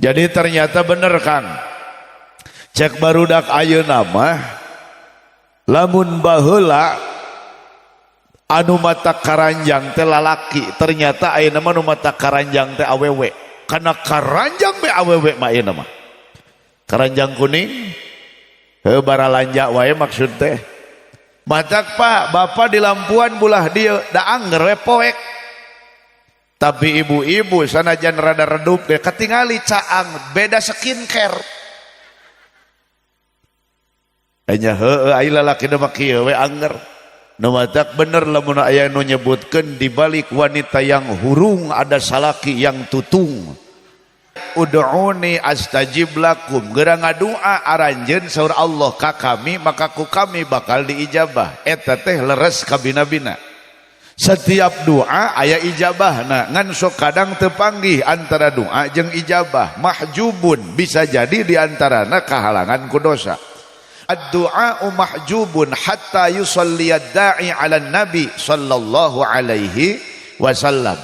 Jadi ternyata bener Kang, cek barudak ayeuna mah lamun baheula anu mata karanjang teh lalaki, ternyata ayeuna mah nu mata karanjang teh awewe. Karena karanjang be awewe mah ayeuna mah. Karanjang kuning heuh baralanja wae maksud teh. Matak Pak, bapak di lampuan bulah dieu da anger we poek. Tapi ibu-ibu sanajan rada redup deh ketingali caang beda skincare. Anya heueuh ai lalaki na mah kieu we anger. Nu matak bener lamun aya nu nyebutkeun di balik wanita yang hurung ada salaki yang tutung. Ud'uni astajib lakum, geura ngadua aranjeun saur Allah ka kami maka ku kami bakal diijabah. Eta teh leres ka bina-bina. Setiap doa aya ijabahna, ngan sok kadang teu panggih antara doa jeung ijabah. Mahjubun bisa jadi diantarana kahalangan ku dosa. Ad-du'a'u mahjubun hatta yusalli ad-da'i 'ala nabi sallallahu alaihi wasallam.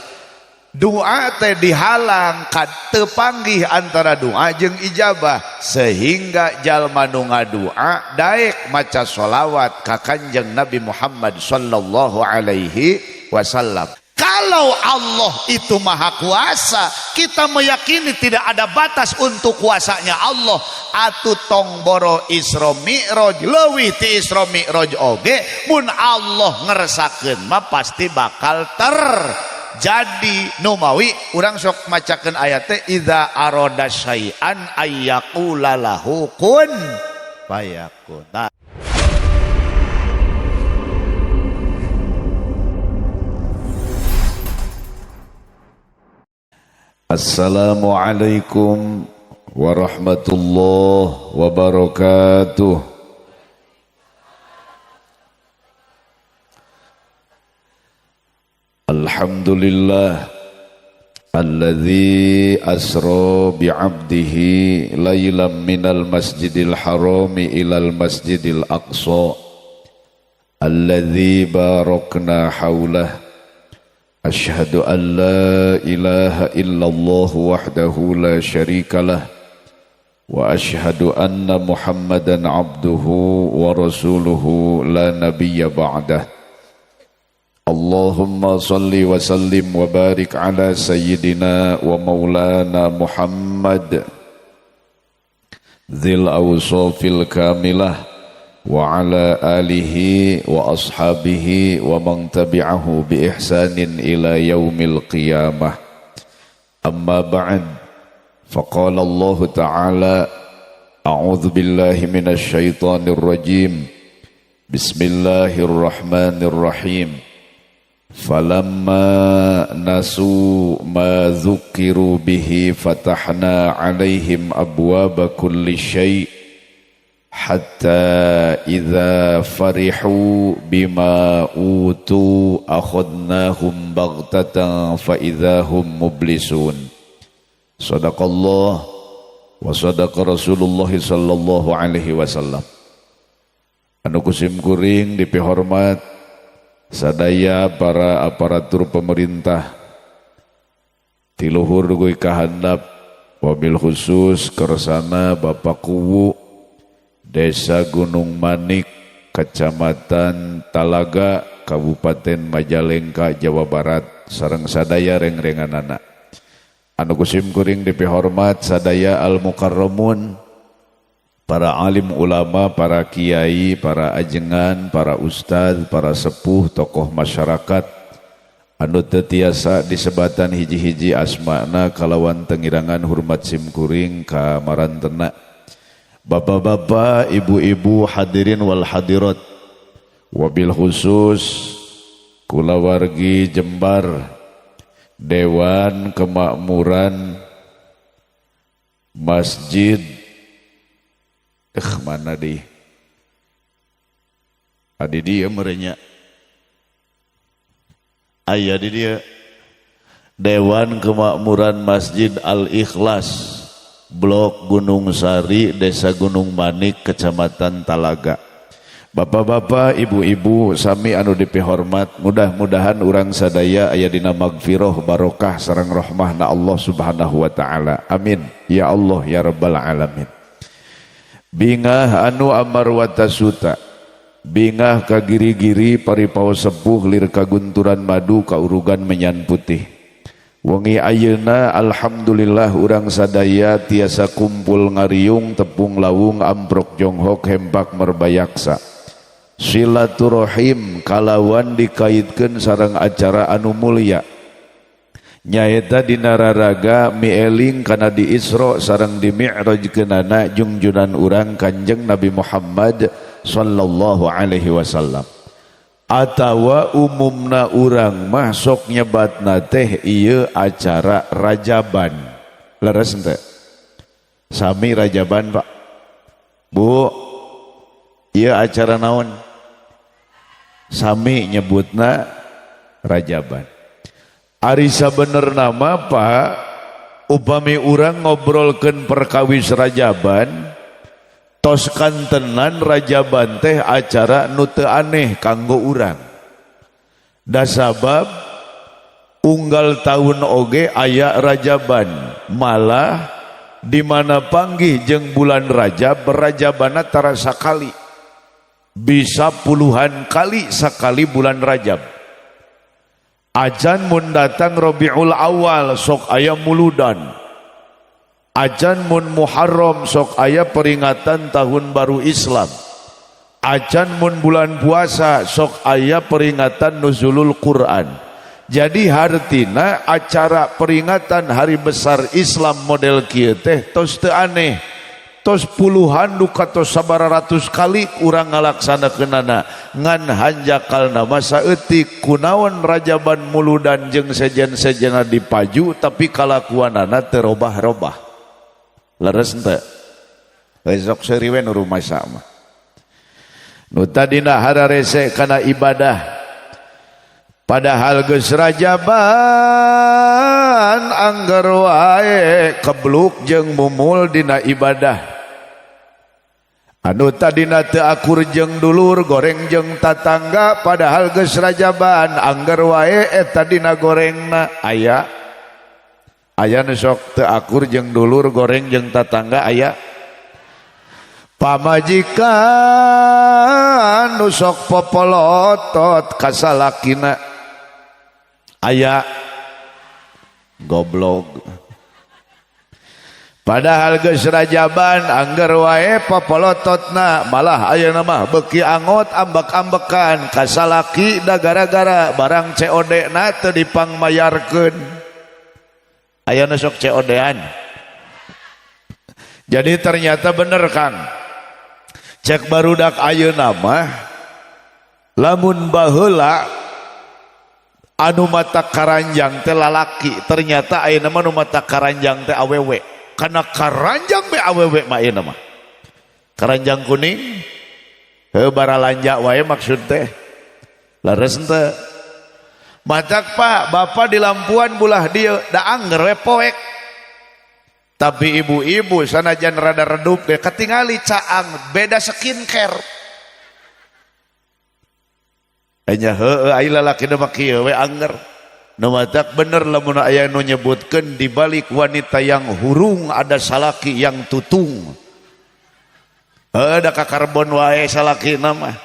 Doa teh dihalang teu panggih antara doa jeung ijabah sehingga jalma nu ngadoa daek maca sholawat ka Kanjeng Nabi Muhammad sallallahu alaihi wasallam. Kalau Allah itu maha kuasa, kita meyakini tidak ada batas untuk kuasanya Allah. Atuh tong boro Isra Mi'raj leuwih ti Isra Mi'raj oge mun Allah ngeresakeun mah pasti bakal jadi numawi urang sok macakeun ayat teh idza arada syai'an ayyaqula lahu kun fayakun. Assalamualaikum warahmatullahi wabarakatuh. Alhamdulillah alladzi asra bi'abdihi laylan minal masjidil harami ilal masjidil aqsa alladzi barakna haulah. Asyhadu an la ilaha illallah wahdahu la syarikalah wa asyhadu anna Muhammadan abduhu wa rasuluhu la nabiyya ba'dah. Allahumma salli wa sallim wa barik ala sayyidina wa maulana Muhammad dzil awsafil kamilah wa ala alihi wa ashabihi wa man tabi'ahu bi ihsanin ila yaumil qiyamah. Amma ba'd, faqala Allah ta'ala a'udzu billahi minasy syaithanir rajim. Bismillahirrahmanirrahim. Falamma nasu ma dzukiru bihi fatahna alaihim abwaba kulli syai' hatta idza farihu bima utu akhadnahum baghtatan fa idzahum mublisun. Shadaqallah wa sadaqa Rasulullah sallallahu alaihi wasallam. Anu kusim kuring dipihormat sadaya para aparatur pemerintah tiluhur duguy kahandap, wabil khusus kersana Bapak Kuwu Desa Gunung Manik, Kecamatan Talaga, Kabupaten Majalengka, Jawa Barat, sareng sadaya reng-renganana. Anu kusim kuring dipihormat sadaya al-mukarramun, para alim ulama, para kiai, para ajengan, para ustad, para sepuh, tokoh masyarakat anu teu tiasa disebatan hiji-hiji asmana kalawan tengirangan hormat simkuring ka marantena. Bapak-bapak, ibu-ibu, hadirin wal hadirat, wabil khusus kulawargi Jembar, Dewan Kemakmuran Masjid mana di adi dia merenya aya di dia Dewan Kemakmuran Masjid Al-Ikhlas Blok Gunung Sari, Desa Gunung Manik, Kecamatan Talaga. Bapak-bapak, ibu-ibu, sami anu dipihormat, mudah-mudahan urang sadaya aya dina magfirah barokah sareng rahmahna Allah Subhanahu wa taala. Amin. Ya Allah ya rabbal alamin. Bingah anu amarwata suta. Bingah ka giri-giri paripao sepuh lir kagunturan madu kaurugan menyan putih. Wengi ayeuna alhamdulillah urang sadaya tiasa kumpul ngariung tepung lawung amprok jonghok hempak merbayaksa. Silaturahim kalawan dikaitkeun sareng acara anu mulia nyaeta dina raraga mieling kana di Isra sareng di Mi'rajkeunana jungjunan urang Kanjeng Nabi Muhammad sallallahu alaihi wasallam. Atawa umumna urang mah sok nyebatna teh ieu acara Rajaban. Leres henteu? Sami Rajaban, Pak. Bu, ieu acara naon? Sami nyebutna Rajaban. Ari sabener nama Pak, upami urang ngobrolkeun perkawis Rajaban, tos kantenan Rajaban teh acara nu teu aneh kanggo urang. Da sabab unggal tahun oge aya Rajaban, malah di mana panggih jeung bulan Rajab Rajabana tarasa kali. Bisa puluhan kali sekali bulan Rajab. Ajan mun datang Rabiul Awal sok aya muludan. Ajan mun Muharram sok aya peringatan tahun baru Islam. Ajan mun bulan puasa sok aya peringatan nuzulul Quran. Jadi hartina acara peringatan hari besar Islam model kieu teh tos teu aneh. Tos puluhan duka tos sabaratus kali urang ngalaksanakeunana ngan hanjakalna masa eutik kunaon Rajaban muludan jeung sejen-sejena dipaju tapi kalakuanana teu robah-robah. Leres henteu? Besok seriwe nu rumasa mah. Nu tadina hararese kana ibadah. Padahal geus Rajaban angger wae kebluk jeung mumul dina ibadah. Anu tadina teu akur jeung dulur goreng jeung tatangga padahal geus Rajaban angger wae eta dina gorengna aya nu sok teu akur jeung dulur goreng jeung tatangga aya pamajikan nu sok popolotot ka salakina aya goblok. Padahal geus Rajaban angger wae popolototna malah ayeuna mah beuki angot ambek-ambekan ka salaki da gara-gara barang COD-na teu dipangmayarkeun. Aya nu sok COD-an. Jadi ternyata bener Kang. Cek barudak ayeuna mah lamun baheula anu mata karanjang teh lalaki, ternyata ayeuna mah nu mata karanjang teh awewe. Karena karanjang be awewe mah ieu mah. Karanjang kuning heuh baralanja wae maksud teh. Leres henteu? Matak Pak, Bapak di Lampuan bulah dieu da angger we poek. Tapi ibu-ibu sanajan rada redup ge katingali caang beda skincare. Enya heuh ai lalaki mah kieu we angger. Nu matak bener lamun aya nu nyebutkeun di balik wanita yang hurung ada salaki yang tutung. Da ka karbon wae salakina mah.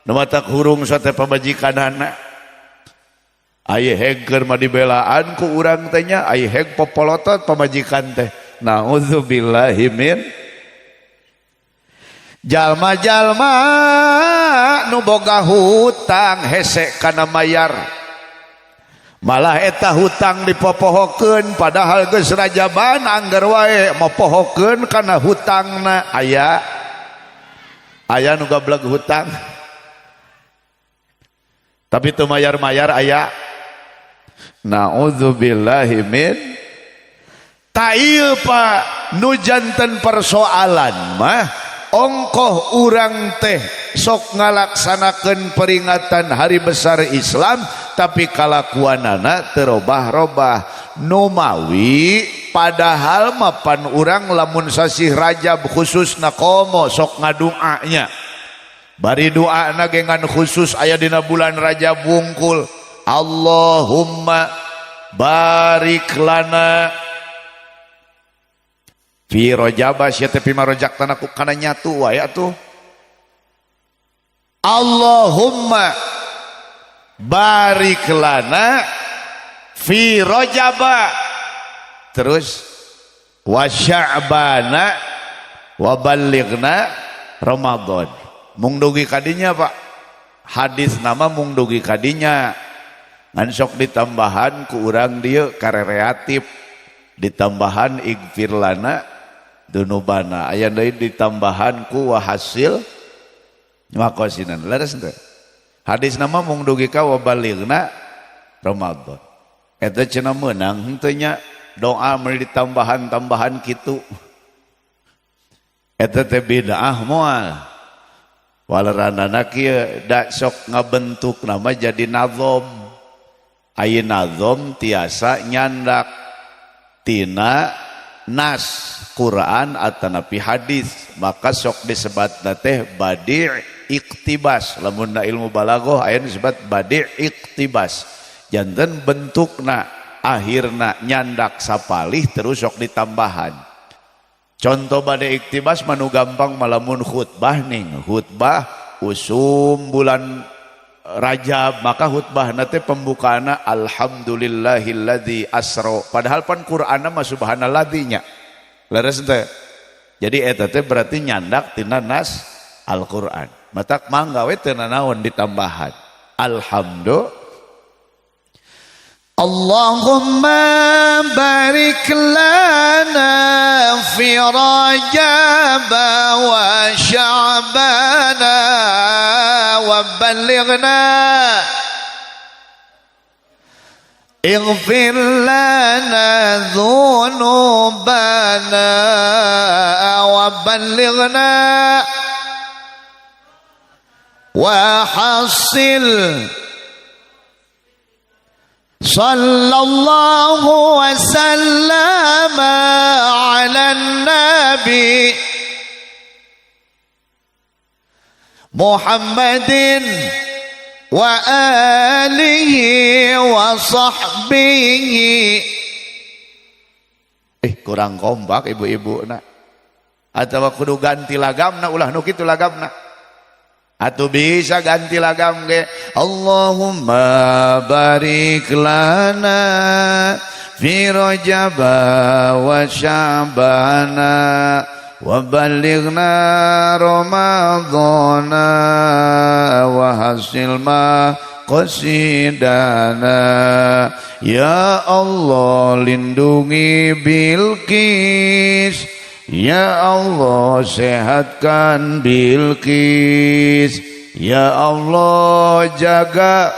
Nu matak hurung sate pamajikanana. Aya heg keur mah dibelaan ku urang teh nya, aya heg popolotot pamajikan teh. Nauzubillahi min. Jalma-jalma nu boga hutang hese kana mayar. Malah eta hutang dipopohokeun padahal geus Rajaban angger wae mopohokeun kana hutangna aya nu gablek hutang tapi teu mayar-mayar aya. Nauzubillahi min. Ta ieu Pak nu janten persoalan mah ongkoh urang teh sok ngalaksanakeun peringatan hari besar Islam tapi kalakuanana teu robah-robah nu mawi padahal mapan urang lamun sasih Rajab khususna komo sok ngadoanya Bari doa nagengan khusus aya dina bulan Rajab wungkul. Allahumma barik lana fi rojaba sia teh pimarojak tanah kana nyatu wae atuh. Allahumma barik lana fi rojaba, terus wa sya'bana wa ballighna Ramadan. Mung dugi kadinya Pak, hadis nama mung dugi kadinya ngan sok ditambahan ku urang dieu karereatif, ditambahan igfir lana dunubana, aya deui ditambahan ku wa hasil makosinan. Leres teu hadis nama mung dugi ka wa ballighna Ramadan. Eta cenah meunang henteu nya doa meuli ditambahan-tambahan kitu. Eta teh bid'ah moal. Walaranana kieu da sok ngabentuk nama jadi nazom. Aya nazom tiasa nyandak tina nas Quran atanapi hadis, maka sok disebatna teh badi' iktibas. Lamun na ilmu balaghah aya disebut badi' iktibas. Janten bentukna akhirna nyandak sapalih terus sok ditambahan. Contoh bade iktibas manu gampang malamun khutbah ning, khutbah usum bulan Rajab, maka khutbah nate pembukaana alhamdulillahilladzi asra, padahal pan Qur'anna mah subhanalladzi-nya. Leres teh. Jadi eta teh berarti nyandak tina nas Al-Qur'an. Matak mangga we teu nanaon ditambahan. Alhamdulillah. Allahumma barik lana fi Rajab wa Sya'bana wa ballighna ighfir lana dhunubana wa ballighna wa hasil. Sallallahu wasallam ala nabi Muhammadin wa alihi wa sahbihi. Kurang kompak ibu-ibu nak. Atawa kudu ganti lagamna ulah nu kitu lagamna. Atau bisa ganti lagam ge. Allahumma barik lana fi Rajab wa Sya'bana wa ballighna Ramadana wa hasil ma qasidana. Ya Allah lindungi Bilqis, ya Allah sehatkan Bilqis, ya Allah jaga,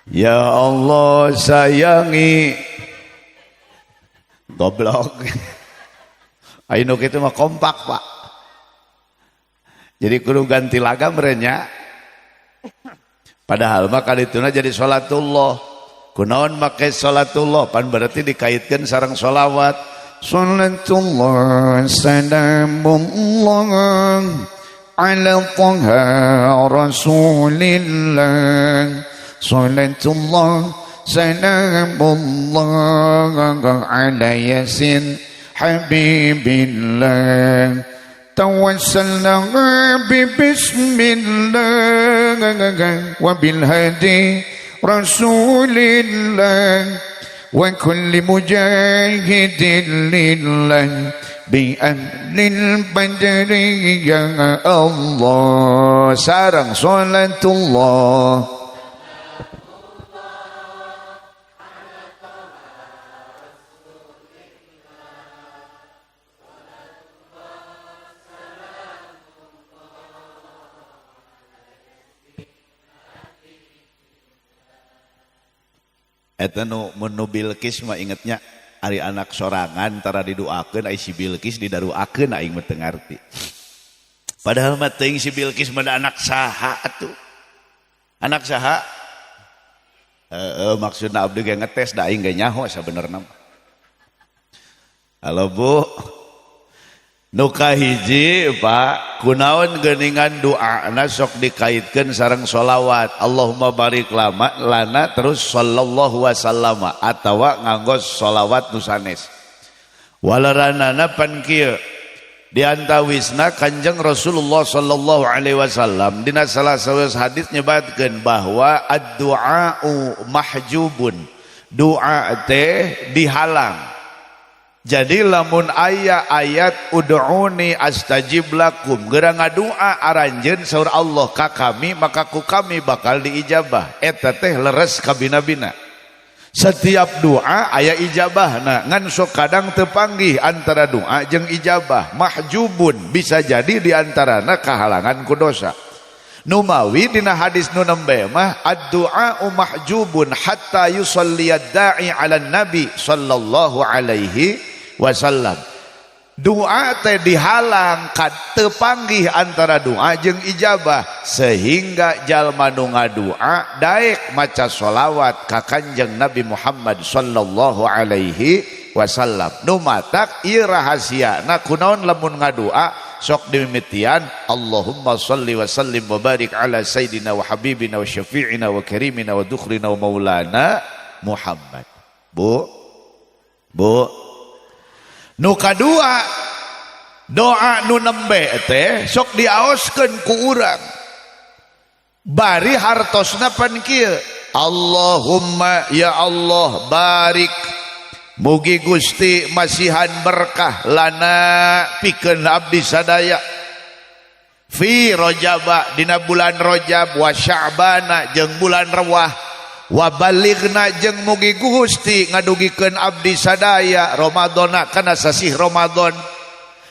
ya Allah sayangi. Goblok. Ayo kitu mah kompak Pak. Jadi kudu ganti lagam berenya. Padahal mah kalituna jadi sholatullah. Kunaon make sholatullah pan berarti dikaitkan sareng sholawat. Salatullah salamullah ala taha rasulillah. Salatullah salamullah ala yasin habibillah. Tawassalna bismillah wa bil hadi rasulillah wa kulli mujahidin lillah bi ahlil badri ya Allah. Sarang salatullah eta nu Bilqis mah ingetnya ari anak sorangan tara didoakeun ai si Bilqis didaruakeun aing mah teu ngarti. Padahal mah teuing si Bilqis mah anak saha atuh. Anak saha? Maksudna abdi ge ngetes da aing ge nyaho sabenerna. Halo Bu. Nuka hiji Pak, kunaon geuningan doa na sok dikaitkeun sareng sholawat. Allahumma barik lana terus sallallahu wasallama atawa nganggo sholawat nu sanes. Walaranana pan kieu diantawisna Kanjeng Rasulullah sallallahu alaihi wasallam dina salah satu hadis nyebatkeun bahwa ad-du'a'u mahjubun. Doa teh dihalang. Jadi lamun aya ayat ud'uni astajib lakum, geura ngadua aranjeun saur Allah ka kami maka ku kami bakal diijabah. Eta teh leres ka bina-bina. Setiap doa aya ijabahna, ngan sok kadang teu panggih antara doa jeung ijabah. Mahjubun bisa jadi diantarana kahalangan ku dosa. Numawi dina hadis nu nembe mah ad-du'a'u mahjubun hatta yusalliyad da'i 'alan nabi sallallahu alaihi wasallam. Doa teh dihalang teu panggih antara doa jeung ijabah sehingga jalma nu ngadoa daek maca sholawat ka Kanjeng Nabi Muhammad sallallahu alaihi wasallam. Nu matak ieu rahasiana kunaon lamun ngadoa sok dimimitian Allahumma shalli wa sallim wa barik ala sayyidina wa habibina wa syafi'ina wa karimina wa dukhrina wa maulana Muhammad. Bu nu kadua doa nu nembe teh sok diaoskeun ku urang bari hartosna pan kieu Allahumma ya Allah barik mugi Gusti masihan berkah lana pikeun abdi sadaya fi rajaba dina bulan Rajab wa sya'bana jeung bulan Rewah wa balighna jeung mugi Gusti ngadugikeun abdi sadaya Ramadana kana sasih Ramadan.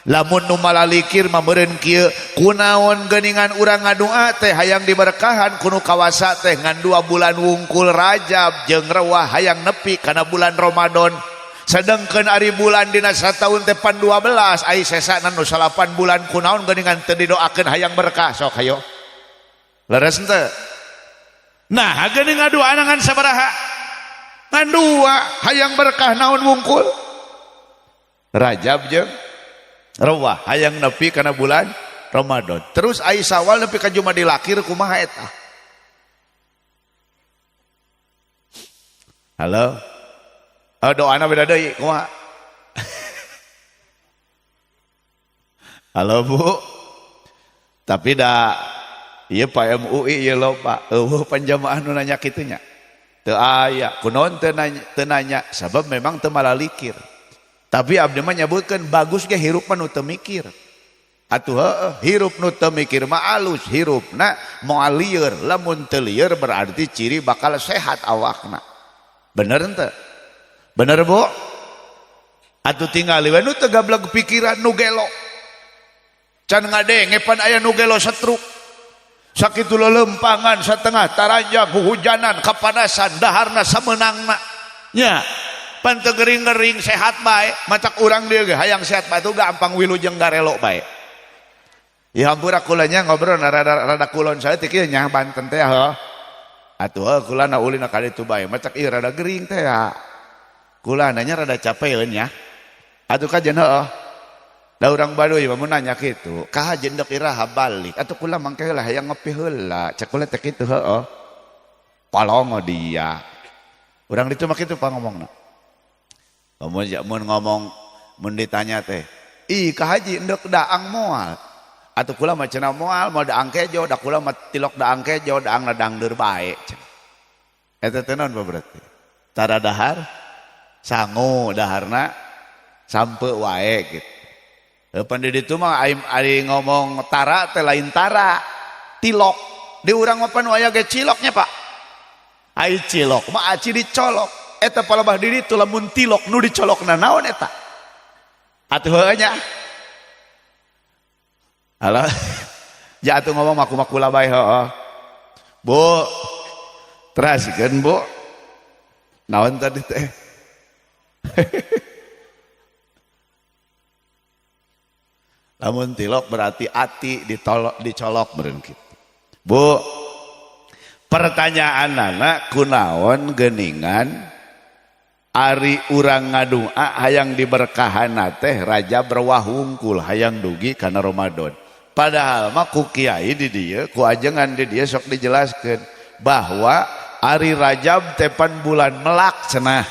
Lamun nu malalikir mah meureun kieu kunaon geuningan urang ngadoa teh hayang diberkahan kuno kawasa teh ngan 2 bulan wungkul Rajab jeung Rewah hayang nepi kana bulan Ramadan. Sedengkeun ari bulan dina sataun teh pan 12 ai sesana nu 8 bulan kunaon geuningan teu didoakeun hayang berkah sok hayo. Leres henteu? Nah, geuning ngadoa ngan sabaraha? Ngan 2 hayang berkah naon wungkul? Rajab jeung Rewah hayang nepi kana bulan Ramadan. Terus ai Sawal nepi ka Jumadil Akhir kumaha eta? Halo? Doana beda deui kumaha? Halo Bu. Tapi da ieu Pak MUI ieu loba eueuh panjamaah nu nanya kitu nya. Teu aya, kunaon teu nanya sabab memang teu malalikir. Tapi abdi mah nyebutkeun bagus ge hirup mah nu teu mikir. Atuh heueuh, hirup nu teu mikir mah alus, hirupna moal lieur, lamun teu lieur berarti ciri bakal sehat awakna. Bener henteu? Bener Bu? Atuh tingali we nu teu gablek pikiran nu gelo. Can ngadenge pan aya nu gelo setruk. Sakitu lelempangan satengah taranjang hujanan kapanasan daharna sameunangna. Nya, pan teu gering-gering sehat bae, macak urang dieu ge hayang sehat bae tuh gampang wilujeng garelo bae. Ieu hampura kulanya ngobrol rada kulon saeutik ieu nya Banten teh heuh. Atuh kulana ulina ka ditu bae, macak ieu rada gering teh ya. Kulana nya rada capeun nya. Atuh kajen heuh. Da urang Baduy mah mun nanya kitu, kahajeun dek iraha balik atuh kula mangke heula hayang ngopi heula. Cek kula teh kitu heuh. Palongo dia. Urang ditu mah kitu pangomongna. Mun ngomong mun ditanya teh, "Ih, kahaji endek daang moal." Atuh kula mah cenah moal, mau daang kejo, da kula mah tilok daang kejo, daangna dangdeur bae. Eta teh naon berarti? Tara dahar sangu daharna sampeu wae gitu. Pan di ditu mah ari ngomong tara teh lain tara, tilok. Di urang mah pan aya ge ciloknya, Pak. Ai cilok mah aci dicolok. Eta palebah di ditu lamun tilok nu dicolokna naon eta? Atuh heuh nya. Alah. Ja atuh ngomong maku-makula bae heuh. Bu. Terasikeun, Bu. Naon tadi teh? Lamun tilok berarti ati dicolok beureun kitu. Bu, pertanyaan anak kunaon geuningan ari urang ngadua hayang diberkahana teh Rajab rewah hungkul hayang dugi kana Ramadan. Padahal mah ku kiai di dieu ku ajengan di dieu sok dijelaskeun bahwa ari Rajab tepan bulan melak cenah.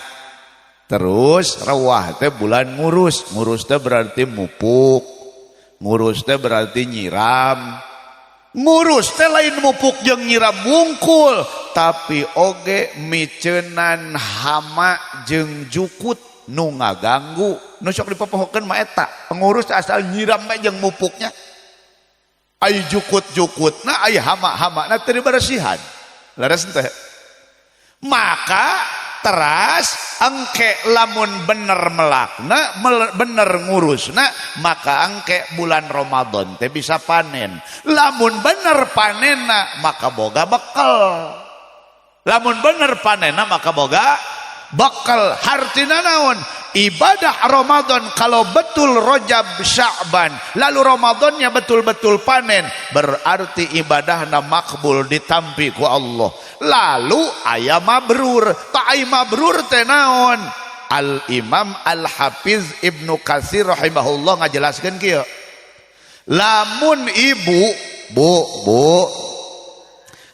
Terus rewah teh bulan ngurus. Ngurus teh berarti mupuk. Ngurus teh berarti nyiram. Ngurus teh lain mupuk jeung nyiram wungkul, tapi oge micenan hama jeung jukut nu ngaganggu. Nu sok dipopohokeun mah eta, pengurus asal nyiram mah jeung mupuknya. Ai jukut-jukutna, ai hama-hamana teu diberesihan. Laras teh. Maka teras engke lamun bener melakna bener ngurusna maka engke bulan Ramadan teh bisa panen. Lamun bener panenna maka boga bekal. Lamun bener panenna maka boga bekal. Hartina naon? Ibadah Ramadan kalau betul Rajab Sya'ban lalu Ramadannya betul-betul panen berarti ibadahna makbul ditampi ku Allah. Lalu aya mabrur. Tak aya mabrur teh naon? Al Imam Al Hafiz Ibnu Katsir rahimahullah ngajelaskeun kieu. Lamun ibu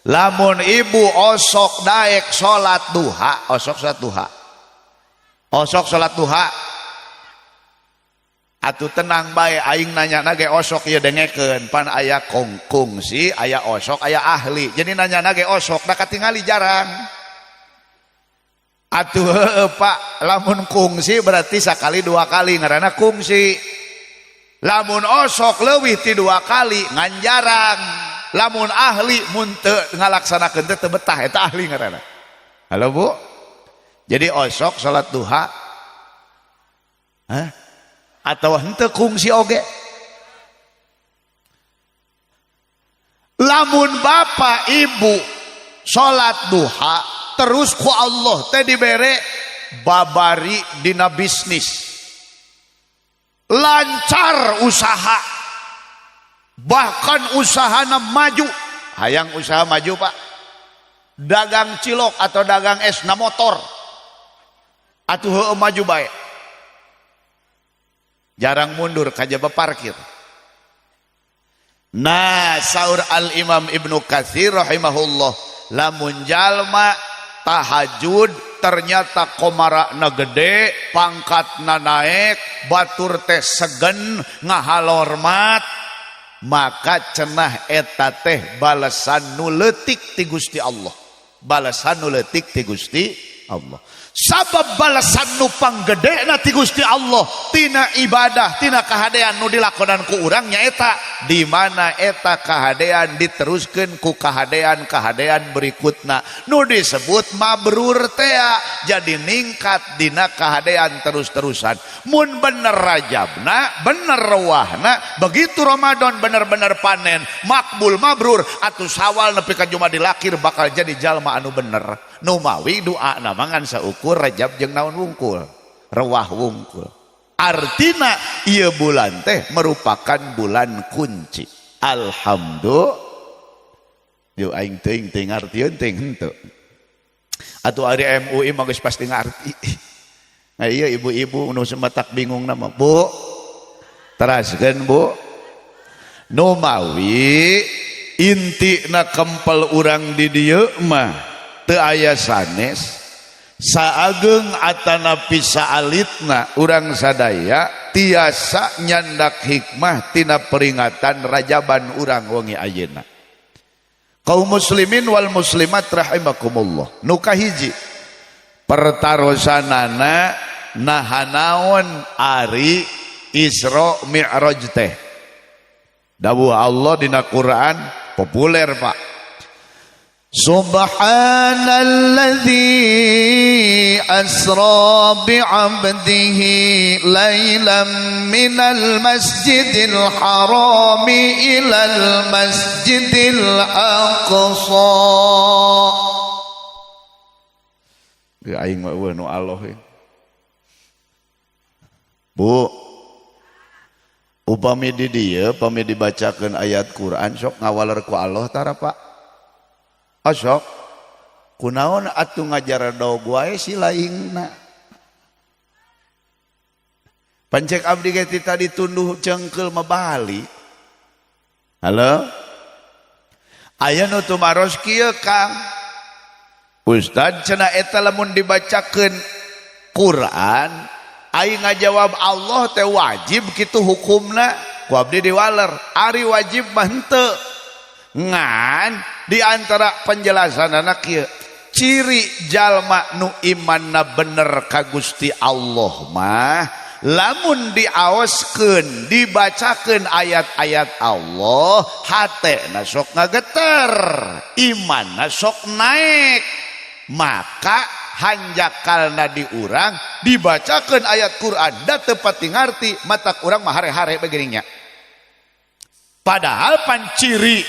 lamun ibu osok daek salat duha, osok salat duha atuh tenang bae aing nanya ge osok ieu dengekeun pan aya kungsi aya osok aya ahli jadi nanya ge osok da katingali jarang atuh Pak lamun kungsi berarti sakali dua kali ngaranna kungsi lamun osok leuwih ti dua kali ngan jarang lamun ahli mun teu ngalaksanakeun teu betah eta ahli ngaranna. Halo Bu. Jadi osok salat duha atau henteu kungsi oge. Lamun bapak ibu salat duha terus ku Allah teh dibere babari dina bisnis. Lancar usaha. Bahkan usahana maju. Hayang usaha maju Pak. Dagang cilok atau dagang esna motor. Atuh heueuh maju bae. Jarang mundur kajaba parkir. Nah, saur Al Imam Ibnu Katsir rahimahullah, lamun jalma tahajud ternyata komarakna gede, pangkatna naek, batur teh segen, ngahalormat, maka cenah eta teh balasan nu leutik ti Gusti Allah. Balasan nu leutik ti Gusti Allah. Sabab balasan nu panggedena ti Gusti Allah tina ibadah tina kahadean nu dilakonan ku urang nyaeta di mana eta kahadean diteruskeun ku kahadean berikutna nu disebut mabrur teh jadi ningkat dina kahadean terus-terusan. Mun bener Rajabna bener rewahna begitu Ramadan bener-bener panen makbul mabrur atuh Sawal nepi ka Jumadil Akhir bakal jadi jalma anu bener nu mawi doa namangan saukur Rajab jeung naon wungkul rewah wungkul. Artina ieu bulan teh merupakan bulan kunci. Alhamdulillah. Yo aing teuing ngartieun teuing henteu. Atuh ari MUI mah geus pasti ngarti. Nah iya ibu-ibu nu semetak bingung nama Bu. Teraskeun Bu. Nu mawi intina kempel urang di dieu mah teu aya sanes. Saageng atanapi saalitna urang sadaya tiasa nyandak hikmah tina peringatan Rajaban urang wengi ayeuna. Kaum muslimin wal muslimat rahimakumullah. Nu kahiji pertarosanana nahanaon ari Isra Mi'raj teh. Dawuh Allah dina Quran populer Pak. Subhanalladzi asra bi'abdihi lailan minal masjidil harami ilal masjidil aqsa. Ya aing mah nu Allah. Bu, upami di dieu pami dibacakeun ayat Quran sok ngawaler ku Allah tara Pak. Osok kunaon atuh ngajar daog wae si laingna pancek abdi ge tadi tunduh cengkel mabali. Halo, aya nu tumaros kieu Kang Ustad, cenah eta lamun dibacakeun Quran aing ngajawab Allah teh wajib kitu hukumna, ku abdi diwaler ari wajib mah henteu. Ngan di antara penjelasanana kieu, ciri jalma nu imanna bener ka Gusti Allah mah lamun diaoskeun dibacakeun ayat-ayat Allah hatena sok ngageter, imanna sok naik, maka hanjakalna di urang dibacakeun ayat Quran da teu pati ngarti matak urang mah hare-hare begininya. Padahal panciri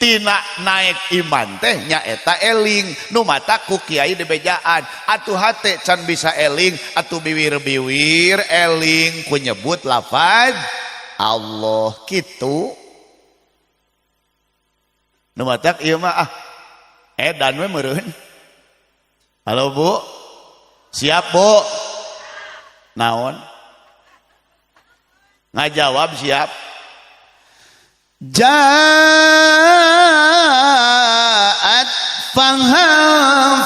tina naik iman teh nyaeta eling, nu mata ku kiai dibejaan atuh hate can bisa eling atuh biwir-biwir eling ku nyebut lafaz Allah kitu. Nu mata ieu mah edan we meureun. Halo Bu, siap Bu? Naon? Ngajawab siap. Ja'at fangha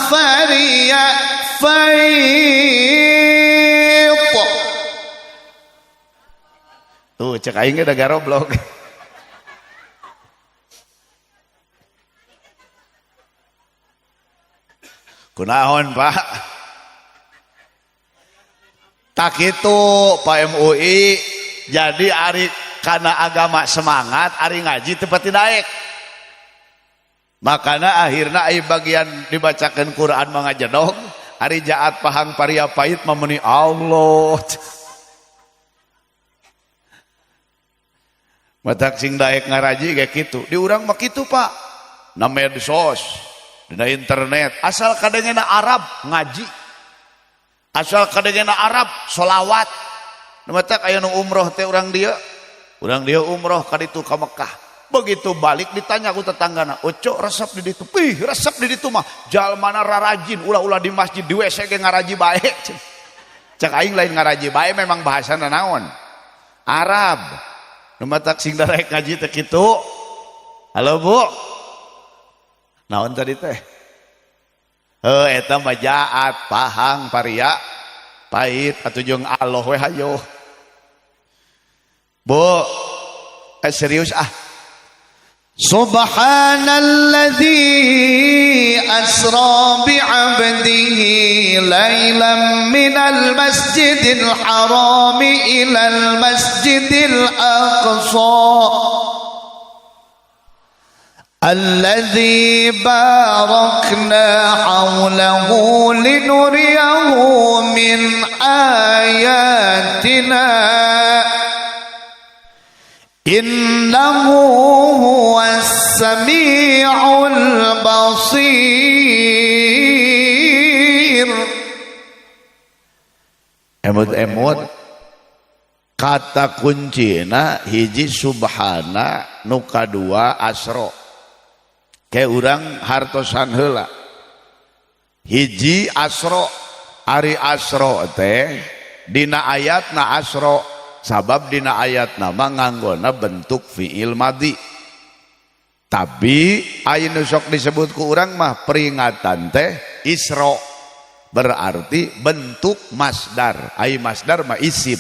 fariya fayq. Tuh cek aing udah garoblok. Kunaon Pak? Tak itu Pak MUI jadi ari karena agama semangat ari ngaji tepati naik, makanya akhirnya ai bagian dibacakan Quran mangajedog ari jaat pahang paria pait memeni Allah matak sing daek ngaraji kayak gitu di urang mah kitu Pak, na medsos dina internet asal kadengena Arab ngaji, asal kadengena Arab solawat. Matak aya nu umroh teh urang dia umroh ka ditu ka Mekah, begitu balik ditanya ku tetanggana, "Oco resep di ditu?" "Pih, resep di ditu mah jalmana rarajin, ulah-ulah di masjid di WC ge ngaraji bae." Cek aing lain ngaraji bae memang bahasana naon? Arab. Nu matak sing darek ngaji teh kitu. Halo Bu. Naon tadi teh? Eta mah jaat pahang paria pait atuh jeung Allah we hayo. Bu, serius Subhanalladzi asra bi'abdihi lailan minal masjidil haram ilal masjidil aqsa alladzi barakna hawlahu linuriyahu min ayatina innahu huwas sami'ul basir. Emut-emut kata kuncina hiji subhana, nu kadua asro. Kayak urang hartosan heula. Hiji asro, ari asro teh dina ayatna asro. Sabab dina ayat nama nganggona bentuk fi'il madi. Tapi aya sok disebut ku urang mah peringatan teh isro, berarti bentuk masdar. Ai masdar mah isim.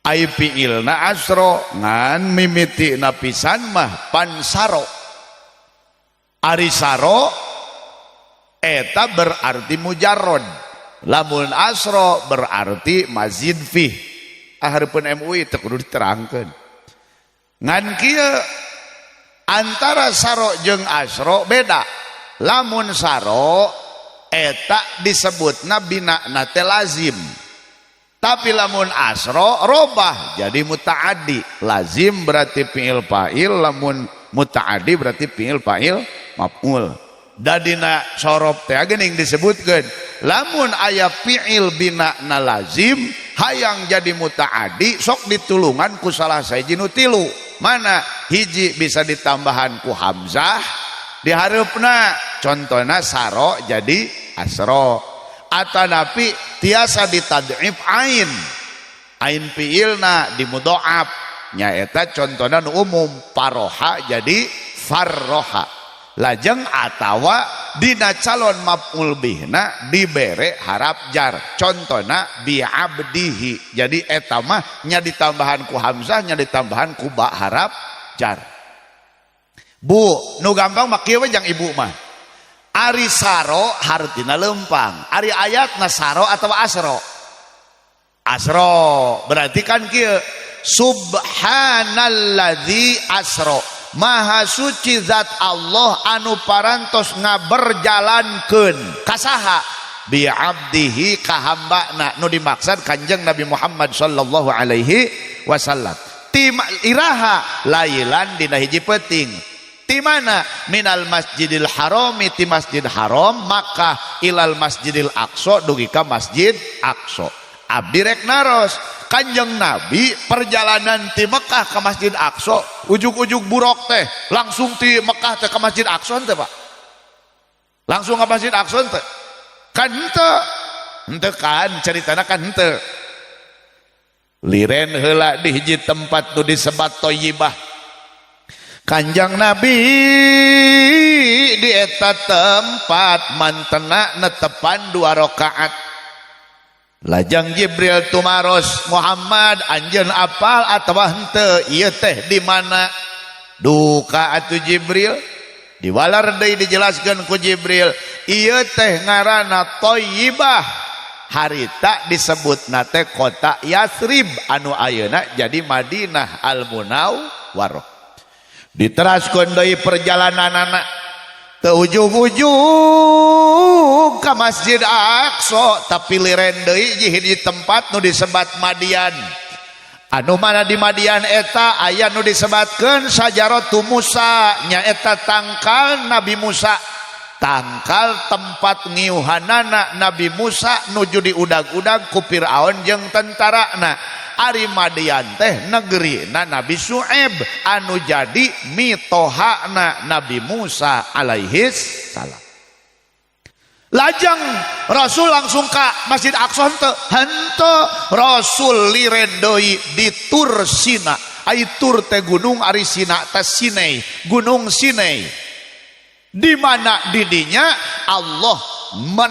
Ai fi'ilna asro ngan mimiti napisan mah pansaro. Ari saro eta berarti mujarrod. Lamun asro berarti mazid fih. Hareupeun MUI teu kudu diterangkeun. Ngan kieu antara saro jeung asro beda. Lamun saro eta disebutna binana teh lazim. Tapi lamun asro robah jadi mutaaddi. Lazim berarti fi'il fa'il, lamun mutaaddi berarti fi'il fa'il maf'ul. Dadina sorob teh geuning disebutkeun lamun aya fi'il binana lazim hayang jadi mutaaddi sok ditulungan ku salah sahiji nu tilu. Mana hiji bisa ditambahan ku hamzah di hareupna, contohna saro jadi asro, atanapi tiasa ditad'if ain ain fiilna di mudhoaf nyaeta contohna nu umum paroha jadi farroha lajeng atawa dina calon maf'ul bihna dibere harap jar contohna bi abdihi jadi eta mah nya ditambahan ku hamzah nya ditambahan ku ba harap jar. Bu nu gampang mah kieu jang ibu mah ari saro hartina lempang ari ayatna saro atau asro berarti kan kieu subhanalladzi asro maha suci zat Allah anu parantos ngaberjalankeun kasaha bi abdihi ka hambana nu dimaksud kanjeng Nabi Muhammad sallallahu alaihi wasallam ti iraha lailan dina hiji peuting ti mana minal masjidil harami ti masjid haram maka ilal masjidil aqsa dugi ka masjid aqsa abdi rek naros kanjeng Nabi perjalanan ti Mekah ke Masjid Aqsa ujug-ujug burok teh langsung ti Mekah teh ke Masjid Aqsa teh Pak langsung ke Masjid Aqsa teh kan henteu kan ceritana kan henteu liren heula di hiji tempat nu disebat Thayyibah kanjeng Nabi di eta tempat mantena netepan 2 rakaat lajang Jibril tumaros Muhammad anjeun apal atawa henteu ieu teh di mana duka atuh Jibril diwalar deui dijelaskeun ku Jibril ieu teh ngaranna Thayyibah harita disebutna teh kota Yatsrib anu ayeuna jadi Madinah Al Munawwarah diteraskeun deui perjalananana teu ujug-ujug ka Masjid Aqsa tapi liren deui hiji tempat nu disebat Madian anu mana di Madian eta aya nu disebatkeun sajaratu Musa nyaeta tangkal Nabi Musa tangkal tempat ngiuhanana Nabi Musa nuju diudag-udag ku Firaun jeung tentarana ari Madian teh negerina Nabi Syuaib anu jadi mitohana Nabi Musa alaihis salam lajang Rasul langsung ka Masjid Aqsa henteu Rasul liren deui di Tur Sina ai Tur teh gunung ari Sina teh Sinai gunung Sinai di mana didinya Allah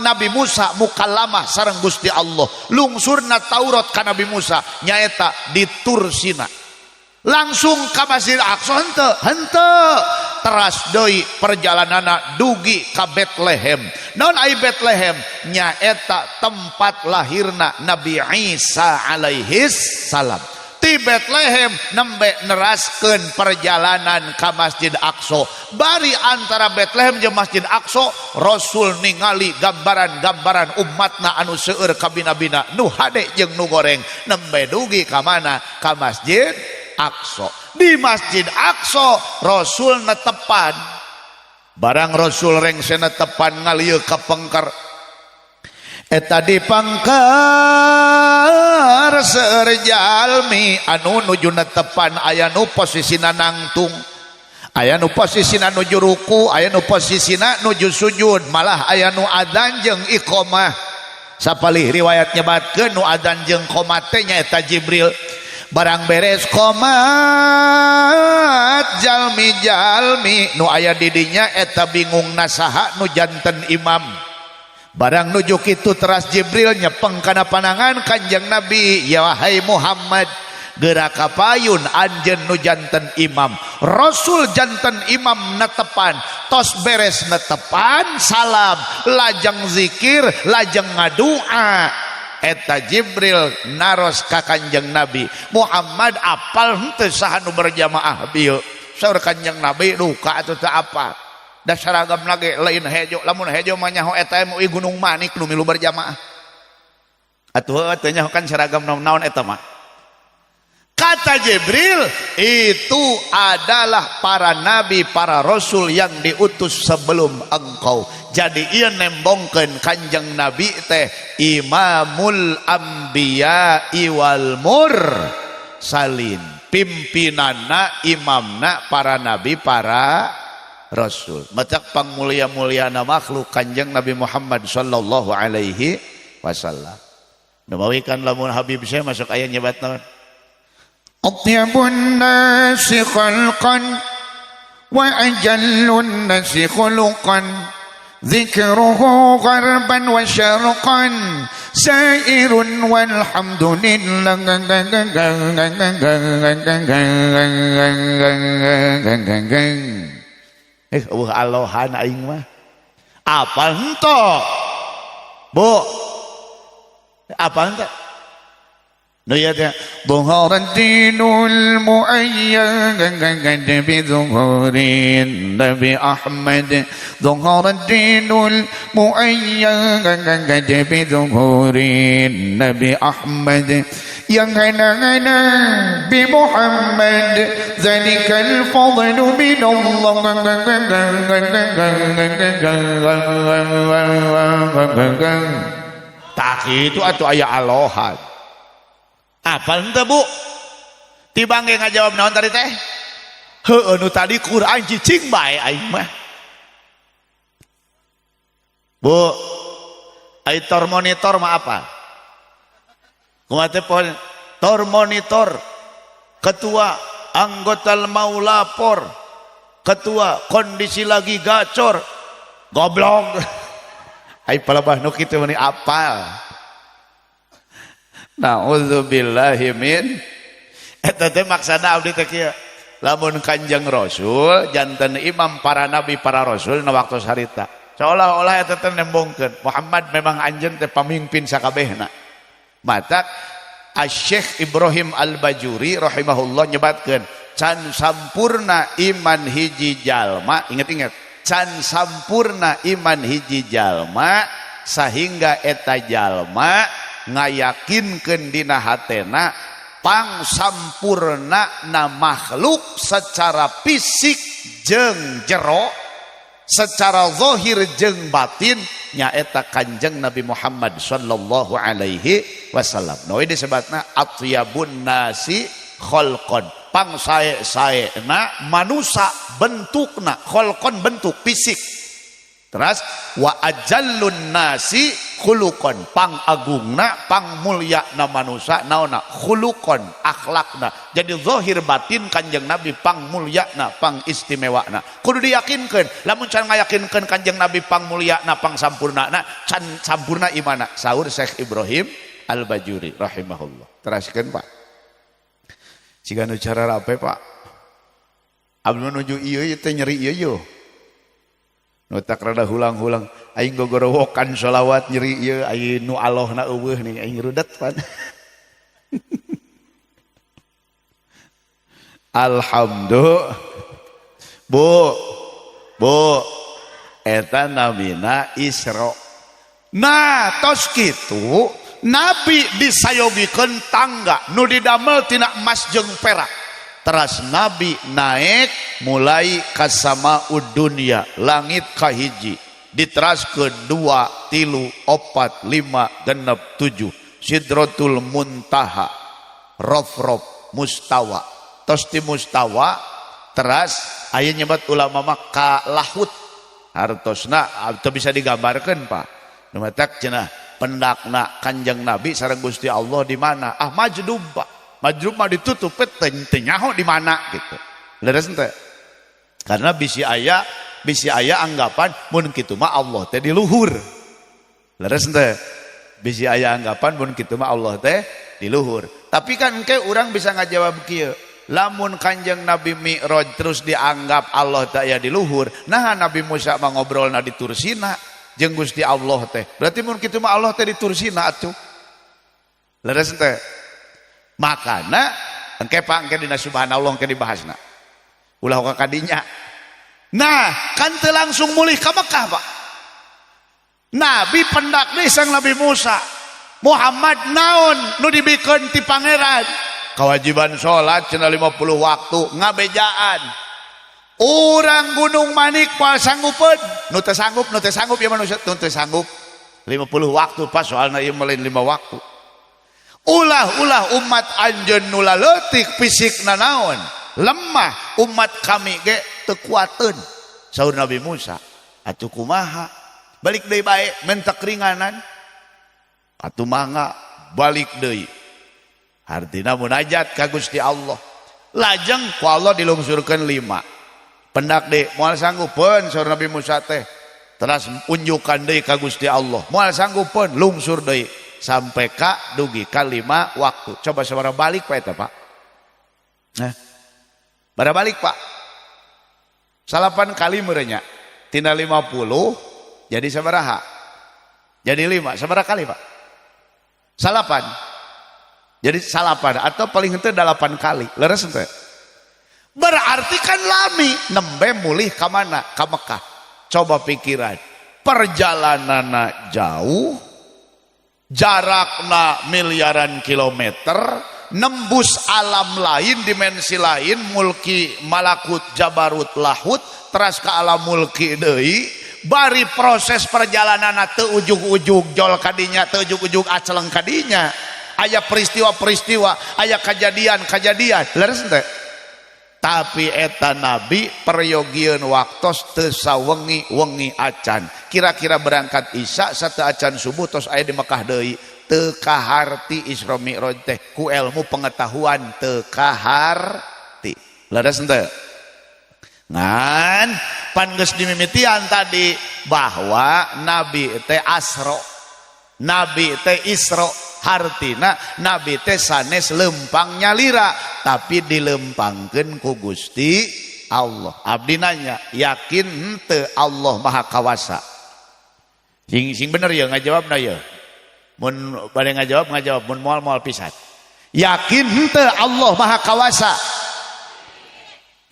Nabi Musa mukallamah sareng Gusti Allah lungsurna Taurat ka Nabi Musa nyaeta di Tur Sina langsung ka Masjid Aqsa henteu teras deui perjalanana dugi ka Betlehem naon ai Betlehem nyaeta tempat lahirna Nabi Isa alaihis salam ti Betlehem nembe neraskeun perjalanan ka Masjid Aqsa bari antara Betlehem jeung Masjid Aqsa Rasul ningali gambaran-gambaran umatna anu seueur ka bina-bina nu hade jeung nu goreng nembe dugi ka mana ka Masjid Aqsa di Masjid Aqsa Rasul netepan barang Rasul rengse netepan ngalieu ka pengker eta dipangkar seueur jalmi anu nuju netepan aya nu posisina nangtung aya nu posisina nuju ruku aya nu posisina nuju sujud malah aya nu adzan jeung iqamah sapalih riwayat nyebatkeun nu adzan jeung qomat teh nyaeta Jibril barang beres qomat jalmi-jalmi nu aya di dinya eta bingung nasaha nu janten imam barang nuju kitu teras Jibril nyepeng kana panangan kanjeng Nabi ya wahai Muhammad gerak kapayun anjeun nu janten imam Rasul janten imam netepan tos beres netepan salam lajeng zikir lajeng ngadua eta Jibril naros ka kanjeng Nabi Muhammad apal henteu saha nu berjamaah bieu saur kanjeng Nabi duka atuh teu apa da saragam lagi lain hejo lamun hejo mah nyaho eta MUI Gunung Manik nu milu berjamaah atuh teu nyaho kan saragam naon eta mah kata Jibril itu adalah para nabi para rasul yang diutus sebelum engkau jadi ieu nembongkeun kanjeng Nabi teh imamul anbiya wal mursalin pimpinanna imamna para nabi para rasul macak pangmulia-muliana makhluk kanjeng Nabi Muhammad sallallahu alaihi wasallam Namawikan lamun Habib saya masuk ayat nyebat naon. Atyabun nasi khalqan wa ajallun nasi khuluqan dzikruhu gharban wa syarqan sairun walhamdulillah. Alohan aing mah apal hento Bu apa hento nu ya teh Dhuhara dinul muayyad bi dhuhurin Nabi Ahmad. Dhuhara dinul muayyad bi dhuhurin Nabi Ahmad. Yang hana bi Muhammad zalikal fadlu min Allah. tak itu atuh aya alohan. Apal henteu Bu? Tibang ge ngajawab naon tadi teh? Heueuh nu tadi Quran cicing bae aing mah. Bu, ai tor monitor mah apa? Kumaha teh tor monitor. Ketua anggota mau lapor. Ketua kondisi lagi gacor. Goblok. Ai palebah nu kitu meni apal. Na'udzubillahi min. Eta teh maksana abdi teh kieu. Lamun Kanjeng Rasul janten imam para nabi para rasul na waktu sarita. Seolah-olah eta teh nembongkeun Muhammad memang anjeun teh pamimpin sakabehna. Matak Asy-Syaikh Ibrahim Al-Bajuri rahimahullah nyebatkeun can sampurna iman hiji jalma, ingat-ingat, can sampurna iman hiji jalma sehingga eta jalma ngayakinkeun dina hatena pang sampurna na makhluk secara fisik jeung jero, secara zahir jeung batin nyaeta Kanjeng Nabi Muhammad sallallahu alaihi wasallam. Nah ini disebutna atyabun nasi khalqan, pang sae-saena manusia bentukna, khalqan bentuk fisik. Terus wa ajallun nasi khuluqan, pang agungna pang mulyana manusia naona khuluqan akhlakna. Jadi zahir batin Kanjeng Nabi pang mulyana pang istimewana kudu diyakinkeun. Lamun can ngayakinkeun Kanjeng Nabi pang mulyana pang sampurnana can sampurna imana. Saur Syekh Ibrahim Al-Bajuri rahimahullah. Teraskeun Pak. Siga nu cara rape Pak. Abdi menuju ieu teh nyeri ieu yo. Nu tak rada hulang-hulang aing gogorowokan sholawat nyeri ieu aing nu Allahna eueuh nih aing rudet pan. Alhamdulillah. Bu eta namina Isra. Nah tos kitu Nabi disayogikeun tangga nu didamel tina emas jeung perak. Teras Nabi naik mulai ka samaud dunya, langit kahiji, diteras ke 2, 3, 4, 5, 6, 7, Sidratul Muntaha, Rof, Mustawa. Tos ti Mustawa, teras aya nyebat ulama mah ka lahut. Hartosna teu bisa digambarkeun Pak. Nu matak cenah pendakna Kanjeng Nabi sareng Gusti Allah di mana? Ah majdub Pak. Majrub mah ditutup teh nyaho di mana gitu. Leres teh. Karena bisi aya anggapan mun kitu mah Allah teh di luhur. Leres teh. Bisi aya anggapan mun kitu mah Allah teh di luhur. Tapi kan engke urang bisa ngajawab kieu. Lamun Kanjeng Nabi Mi'raj terus dianggap Allah teh aya di luhur, nah Nabi Musa mah ngobrolna di Tursina jeung Gusti Allah teh. Berarti mun kitu mah Allah teh di Tursina atuh. Leres teh. Makana engke Pak engke dina subhanallah engke dibahasna ulah ka kadinya. Nah kan teu langsung mulih ka Mekah Pak. Nabi pendak deui sang Nabi Musa. Muhammad naon nu dibikeun ti pangeran? Kewajiban salat cenah 50 waktu ngabejaan. Urang Gunung Manik moal sanggupeun? Nu teu sanggup ya manusia nu teu sanggup 50 waktu Pak, soalna ieu melain 5 waktu. Ulah umat anjeun nu leutik fisikna naon lemah, umat kami ge teu kuateun. Saur Nabi Musa, atuh kumaha? Balik deui bae men teu keringanan. Atuh mangga balik deui artina munajat ka Gusti Allah lajeng ku Allah dilungsurkeun 5 pendak deui moal sanggupeun saur Nabi Musa teh teras unjukan deui ka Gusti Allah moal sanggupeun lungsur deui sampai ka dugi ka 5 waktu coba sabaraha balik Pak eta Pak bara balik Pak salapan kali merenya tina 50 jadi sabaraha jadi 5 sabaraha kali Pak salapan jadi salapan atau paling henteu 8 kali leres henteu berarti kan lami nembe mulih ka mana ka Mekah coba pikiran perjalananna jauh jarakna miliaran kilometer nembus alam lain dimensi lain mulki malakut jabarut lahut teras ke alam mulki deui bari proses perjalanan teu ujug-ujug jol kadinya teu ujug-ujug aceleng kadinya aya peristiwa-peristiwa aya kejadian-kejadian leres teh tapi eta nabi peryogieun waktos teu sawengi-wengi acan kira-kira berangkat isya sateu acan subuh tos aya di Mekah deui teu kaharti Isra Mi'raj teh ku ilmu pengetahuan teu kaharti leres henteu ngan pan geus dimimitian tadi bahwa nabi teh asro nabi teh isro hartina nabi teh sanes lempang nyalira tapi dilempangkeun ku Gusti Allah abdi nanya yakin henteu Allah maha kawasa sing bener ya ngajawabna ya mun bade ngajawab mun moal pisan yakin henteu Allah maha kawasa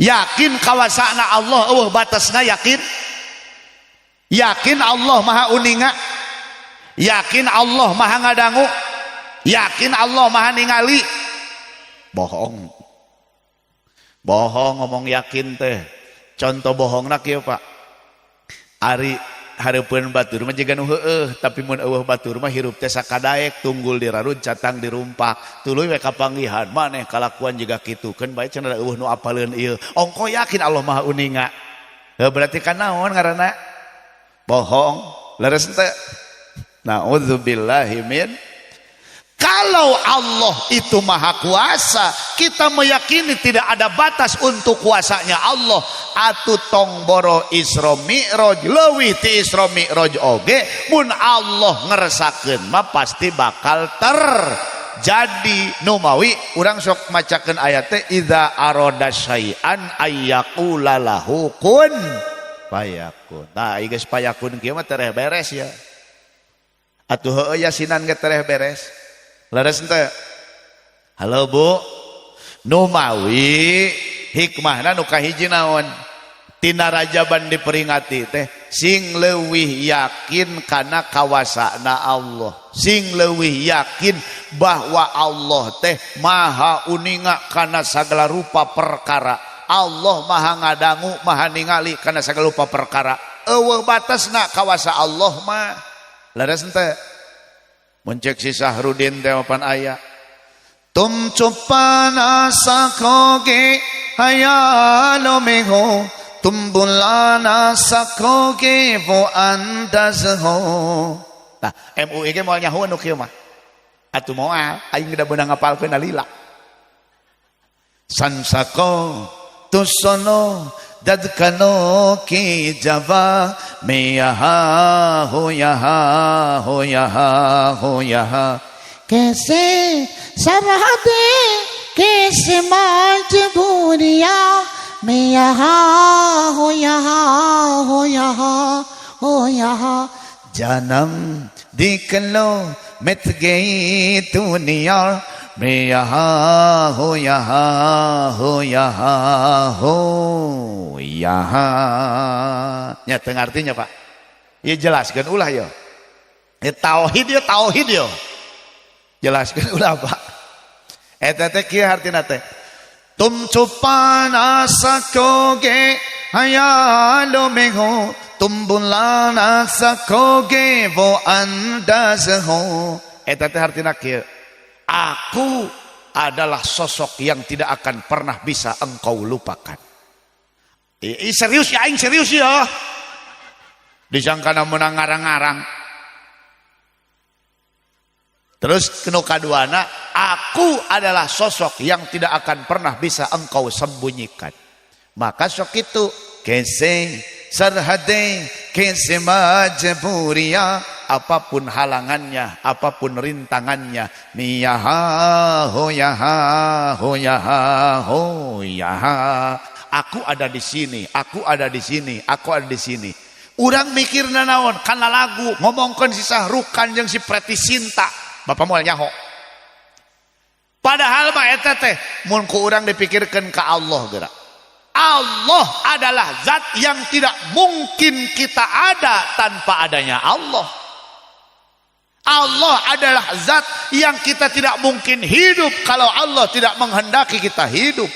yakin kawasana Allah eueuh batasna yakin Allah maha uninga yakin Allah maha ngadangu yakin Allah maha ningali bohong ngomong yakin teh contoh bohongna kieu Pak ari hareupeun batur mah jiga nu heueuh tapi mun eueuh batur mah hirup teh sakadaek tunggul dirarun catang dirumpak tuluy we kapanggihan maneh kalakuan jiga kitu keun bae cenah eueuh nu apaleun ieu ongko yakin Allah maha uninga berarti kan naon ngaranna bohong leres teh naudzubillahi min kalau Allah itu maha kuasa kita meyakini tidak ada batas untuk kuasanya Allah atuh tong boro Isra Mi'raj leuwih ti Isra Mi'raj oge mun Allah ngeresakeun mah pasti bakal terjadi numawi urang sok macakeun ayat teh idza arada syai'an ayyaqula lahu kun fayakun nah geus payakun kieu mah tereh beres ya atuh heueuh yasinan ge tereh beres leres ente halo Bu numawi hikmahna nu kahiji naon tina rajaban diperingati teh sing leuwih yakin kana kawasana Allah sing leuwih yakin bahwa Allah teh maha uninga kana sagala rupa perkara Allah maha ngadangu maha ningali kana sagala rupa perkara eueuh batasna kawasa Allah mah leres ente muncek si Sahrudin tewapan ayah tum cupana sakoge hayalo meho tumbulana sakoge vo andazho nah MUI ge moal nyahuan nu kieu mah atuh moal aing geus beunang ngapalkeun alila sansako tusono dadkano ki java meyaha hoyaha कैसे सरहदे कैसे मजबूरिया मैं यहाँ हो यहाँ जन्म देख लो मिट गई दुनिया मैं यहाँ हो यहाँ nyata artinya Pak ya jelaskan ulah ya tauhid ya jelaskan ulah Pak eta teh kieu hartina teh tum chupana sakoge hayalo meho tumbulana sakoge vo andazho eta teh hartina kieu aku adalah sosok yang tidak akan pernah bisa engkau lupakan. Serius ya aing serius ya. Disangkana menang ngarang-ngarang. Terus kenu kaduana, aku adalah sosok yang tidak akan pernah bisa engkau sembunyikan. Maka sok itu kese sarhade kese majburia, apapun halangannya, apapun rintangannya, miyaha hoyaha hoyaha hoyaha, aku ada di sini, aku ada di sini, aku ada di sini. Urang mikirna naon kana lagu ngomongkeun si Sahrukan jeung si Preti Sinta, Bapak moal nyaho. Padahal mah eta teh mun ku urang dipikirkeun ka Allah geura. Allah adalah zat yang tidak mungkin kita ada tanpa adanya Allah. Allah adalah zat yang kita tidak mungkin hidup kalau Allah tidak menghendaki kita hidup.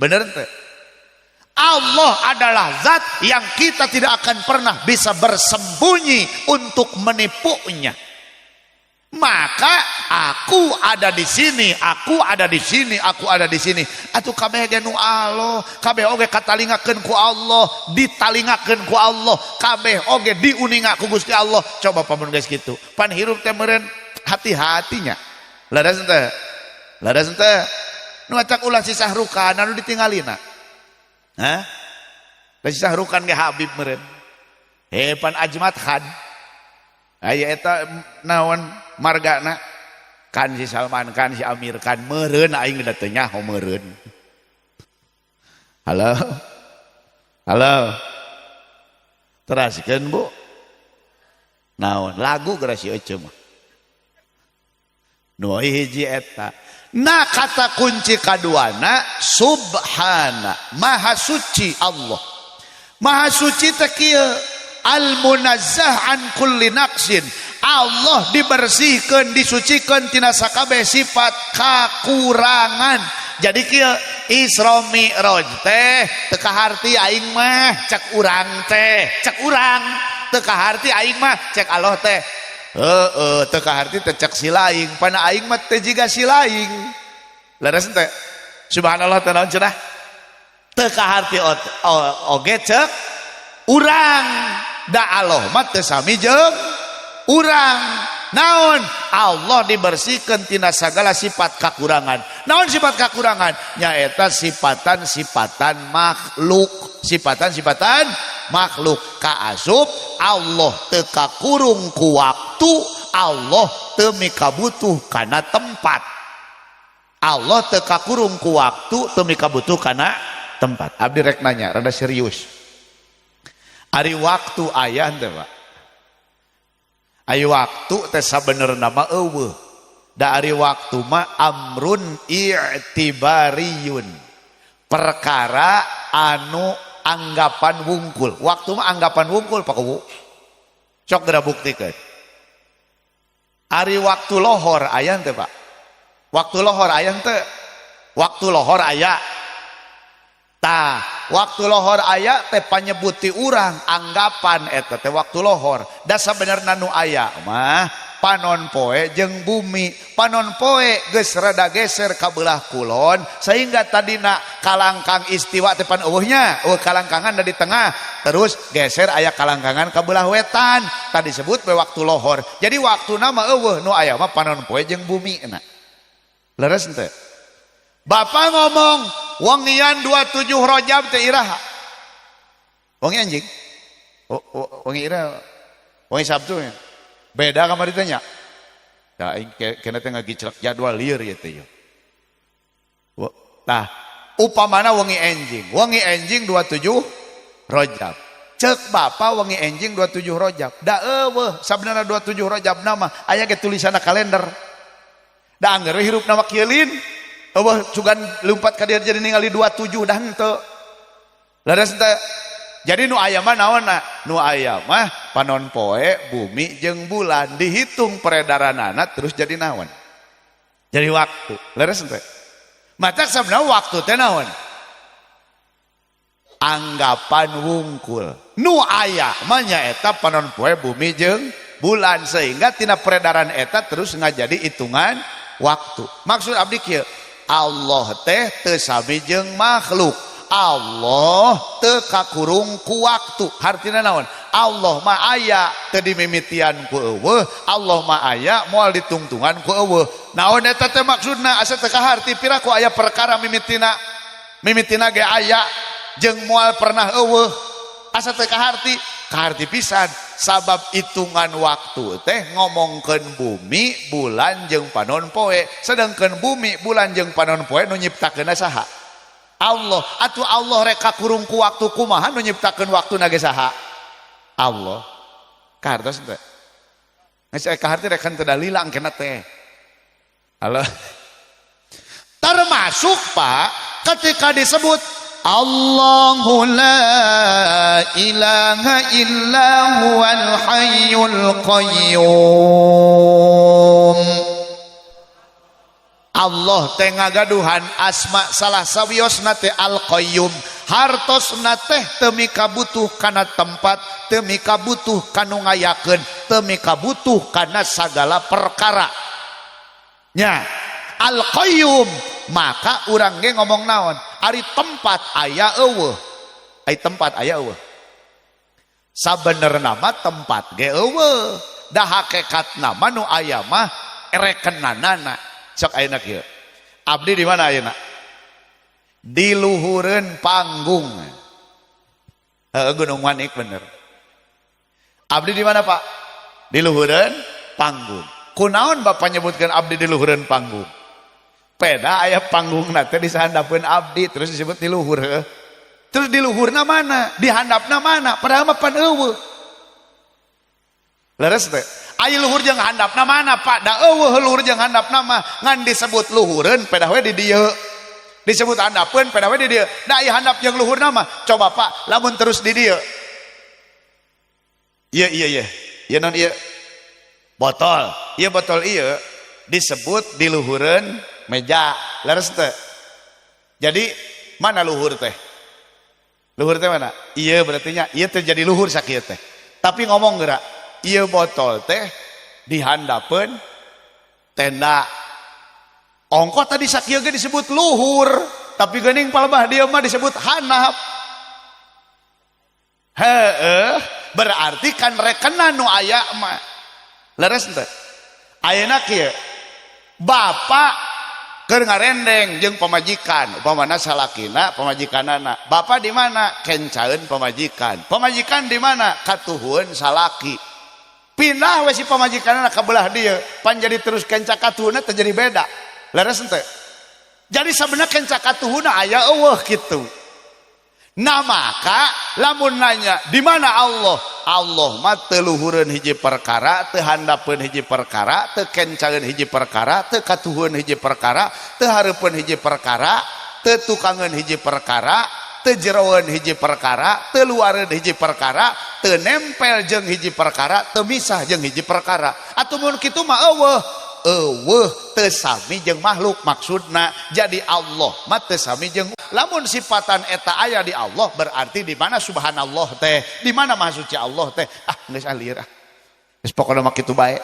Benar teh? Allah adalah zat yang kita tidak akan pernah bisa bersembunyi untuk menipunya. Maka aku ada di sini, aku ada di sini, aku ada di sini. Atuh kabeh ge nu Allah, kabeh oge katalingakeun ku Allah, ditalingakeun ku Allah, kabeh oge diuninga ku Gusti Allah. Coba pamun guys kitu. Pan hirup teh meureun hati-hatinya. Laras teh. Laras teh. Nu acak ulah si Sahrukan anu ditinggalina. Hah? Si Sahrukan ge Habib meureun. Pan Ajmat Khan. Aya eta naon margana kan si Salman Khan, si Amir Khan, meureun aing da teu nyaho meureun. Halo. Halo. Teraskeun Bu. Naon lagu geura si Ece mah. Nu hiji eta. Nah kata kunci kaduana subhana, maha suci Allah. Maha suci teh kieu al-munazzah an kulli naqsin. Allah dibersihkan, disucikan tina sakabeh sifat kakurangan. Jadi kieu Isra Mi'raj teh teu kaharti aing mah cek urang teh, cek urang teu kaharti aing mah cek Allah teh. Teu kaharti teh cek si laing, pana aing mah teh jiga si laing. Leres teh. Subhanallah teh naon cenah? Teu kaharti oge cek urang. Da Allah mah teu sami jeung urang. Naon? Allah dibersihkan tina sagala sifat kakurangan. Naon sifat kakurangan? Nyaeta sifatan-sifatan makhluk. Sifatan-sifatan makhluk. Kaasup Allah teu kakurung ku waktu, Allah teu mikabutuh kana tempat. Allah teu kakurung ku waktu, teu mikabutuh kana tempat. Abdi rek nanya, rada serius. Ari waktu aya teh, Pak. Ari waktu teh sabenerna mah eueuh. Da ari waktu mah amrun i'tibariyun. Perkara anu anggapan wungkul. Waktu mah anggapan wungkul Pak Kubu. Sok geura buktikeun. Ari waktu lohor aya teh, Pak. Waktu lohor aya teh. Waktu lohor aya. Tah, waktu lohor aya teh panyebuti urang anggapan eta teh waktu lohor. Da sabenerna nu aya mah panon poe jeung bumi. Panon poe geus rada geser ka beulah kulon sehingga tadina kalangkang istiwa teh pan eueuhnya, kalangkangan da di tengah, terus geser aya kalangkangan ka beulah wetan. Tadi disebut we waktu lohor. Jadi waktuna mah eueuh, nu aya mah panon poe jeung bumi na. Leres teh? Bapak ngomong wangian 27 Rajab teh iraha. Wangi anjing. Wangi ira. Wangi Sabtu ya. Beda kamari teh nya. Da aing kena teh ngagiclek jadwal lieur ieu teh. Tah, upamana wangi anjing. Wangi anjing 27 Rajab. Cek Bapak wangi anjing 27 Rajab. Da eueuh sabenerna 27 Rajab nama aya ge tulisanna kalender. Da angger hirup nama kielin. Allah cugan lumpat ka dia jadi ningali 27 dah henteu. Laras teh. Jadi nu aya mah naonna? Nu aya mah panon poe, bumi jeung bulan dihitung peredaranana terus jadi naon? Jadi waktu. Laras teh. Matak sabenerna waktu teh naon? Anggapan wungkul. Nu aya mah nyaeta panon poe, bumi jeung bulan sehingga tina peredaran eta terus ngajadi hitungan waktu. Maksud abdi kieu Allah teh teu sami jeung makhluk. Allah teu kakurung ku waktu. Hartina naon? Allah mah aya teu dimimitian ku eueuh, Allah mah aya moal ditungtungan ku eueuh. Naon eta teh maksudna? Asa teu kaharti pira ku aya perkara mimitina ge aya jeung moal pernah eueuh. Asa teu kaharti? Kaharti pisan. Sabab hitungan waktu teh ngomongkeun bumi, bulan jeung panon poe. Sedangkan bumi, bulan jeung panon poe nu nyiptakeunna saha? Allah. Atuh Allah rek kakurung ku waktu kumaha nu nyiptakeun waktuna ge saha? Allah. Kahartos teh. Geus kaharti rek teu dalila angkena teh. Allah. Termasuk Pak ketika disebut Allahu la ilaha illa huwal hayyul qayyum. Allah teh ngagaduhan asma salah sawiosna teh al-qayyum. Hartosna teh teu mika butuh kana tempat, teu mika butuh kanu ngayakeun, teu mika butuh kana sagala perkara. Nya, al-qayyum, maka urang ge ngomong naon? Ari tempat aya eueuh. Ai tempat aya eueuh. Sabenerna mah tempat ge eueuh. Da hakikatna mah nu aya mah rekenanana. Sok ayeuna kieu. Abdi di mana ayeuna? Di luhureun panggung. Gunung Manik bener. Abdi di mana Pak? Di luhureun panggung. Kunaon Bapak nyebutkan abdi di luhureun panggung? Peda aya panggungna teh disahandapeun abdi terus disebut di luhur. Terus di luhurna mana? Di handapna mana? Padahal mah pan eueuh. Leres teh. Aya luhur jeung handapna mana Pak? Da eueuh luhur jeung handapna mah ngan disebut luhureun peda we di dieu. Disebut handapeun peda we di dieu. Da aya handap jeung luhurna mah. Coba Pak, lamun terus di dieu. Iya. Ieu non ieu? Botol. Ieu botol ieu disebut di luhureun meja. Leres teh. Jadi mana luhur teh? Luhur teh mana? Iya berarti nya ieu teh jadi luhur sakieu teh. Tapi ngomong geura, ieu botol teh dihandapeun tenda. Ongko tadi sakieu ge disebut luhur, tapi geuning palebah dieu mah disebut handap. Heueuh, berarti kan rekenan nu aya mah. Leres teh. Ayeuna kieu. Bapak keur ngarendeng jeung pamajikan, upamana salakina pamajikanana. Bapak di mana? Kencaeun pamajikan. Pamajikan di mana? Katuhun salaki. Pindah we si pamajikanana ka belah dieu, pan jadi terus kenca katuhuna teh jadi beda. Leres teh. Jadi sabenerna kenca katuhuna aya eueuh kitu. Nah maka lamun nanya di mana Allah? Allah mah teu luhureun hiji perkara, teu handapeun hiji perkara, teu kencaeun hiji perkara, teu katuhun hiji perkara, teu hareupeun hiji perkara, teu tukangeun hiji perkara, teu jeroeun hiji perkara, teu luareun hiji perkara, teu nempel jeung hiji perkara, teu misah jeung hiji perkara. Atuh mun kitu mah eueuh teu sami jeung makhluk maksudna. Jadi Allah mah teu sami jeung lamun sifatan eta aya di Allah berarti di mana subhanallah teh, di mana maha suci Allah teh. Geus alir geus pokona mah kitu bae.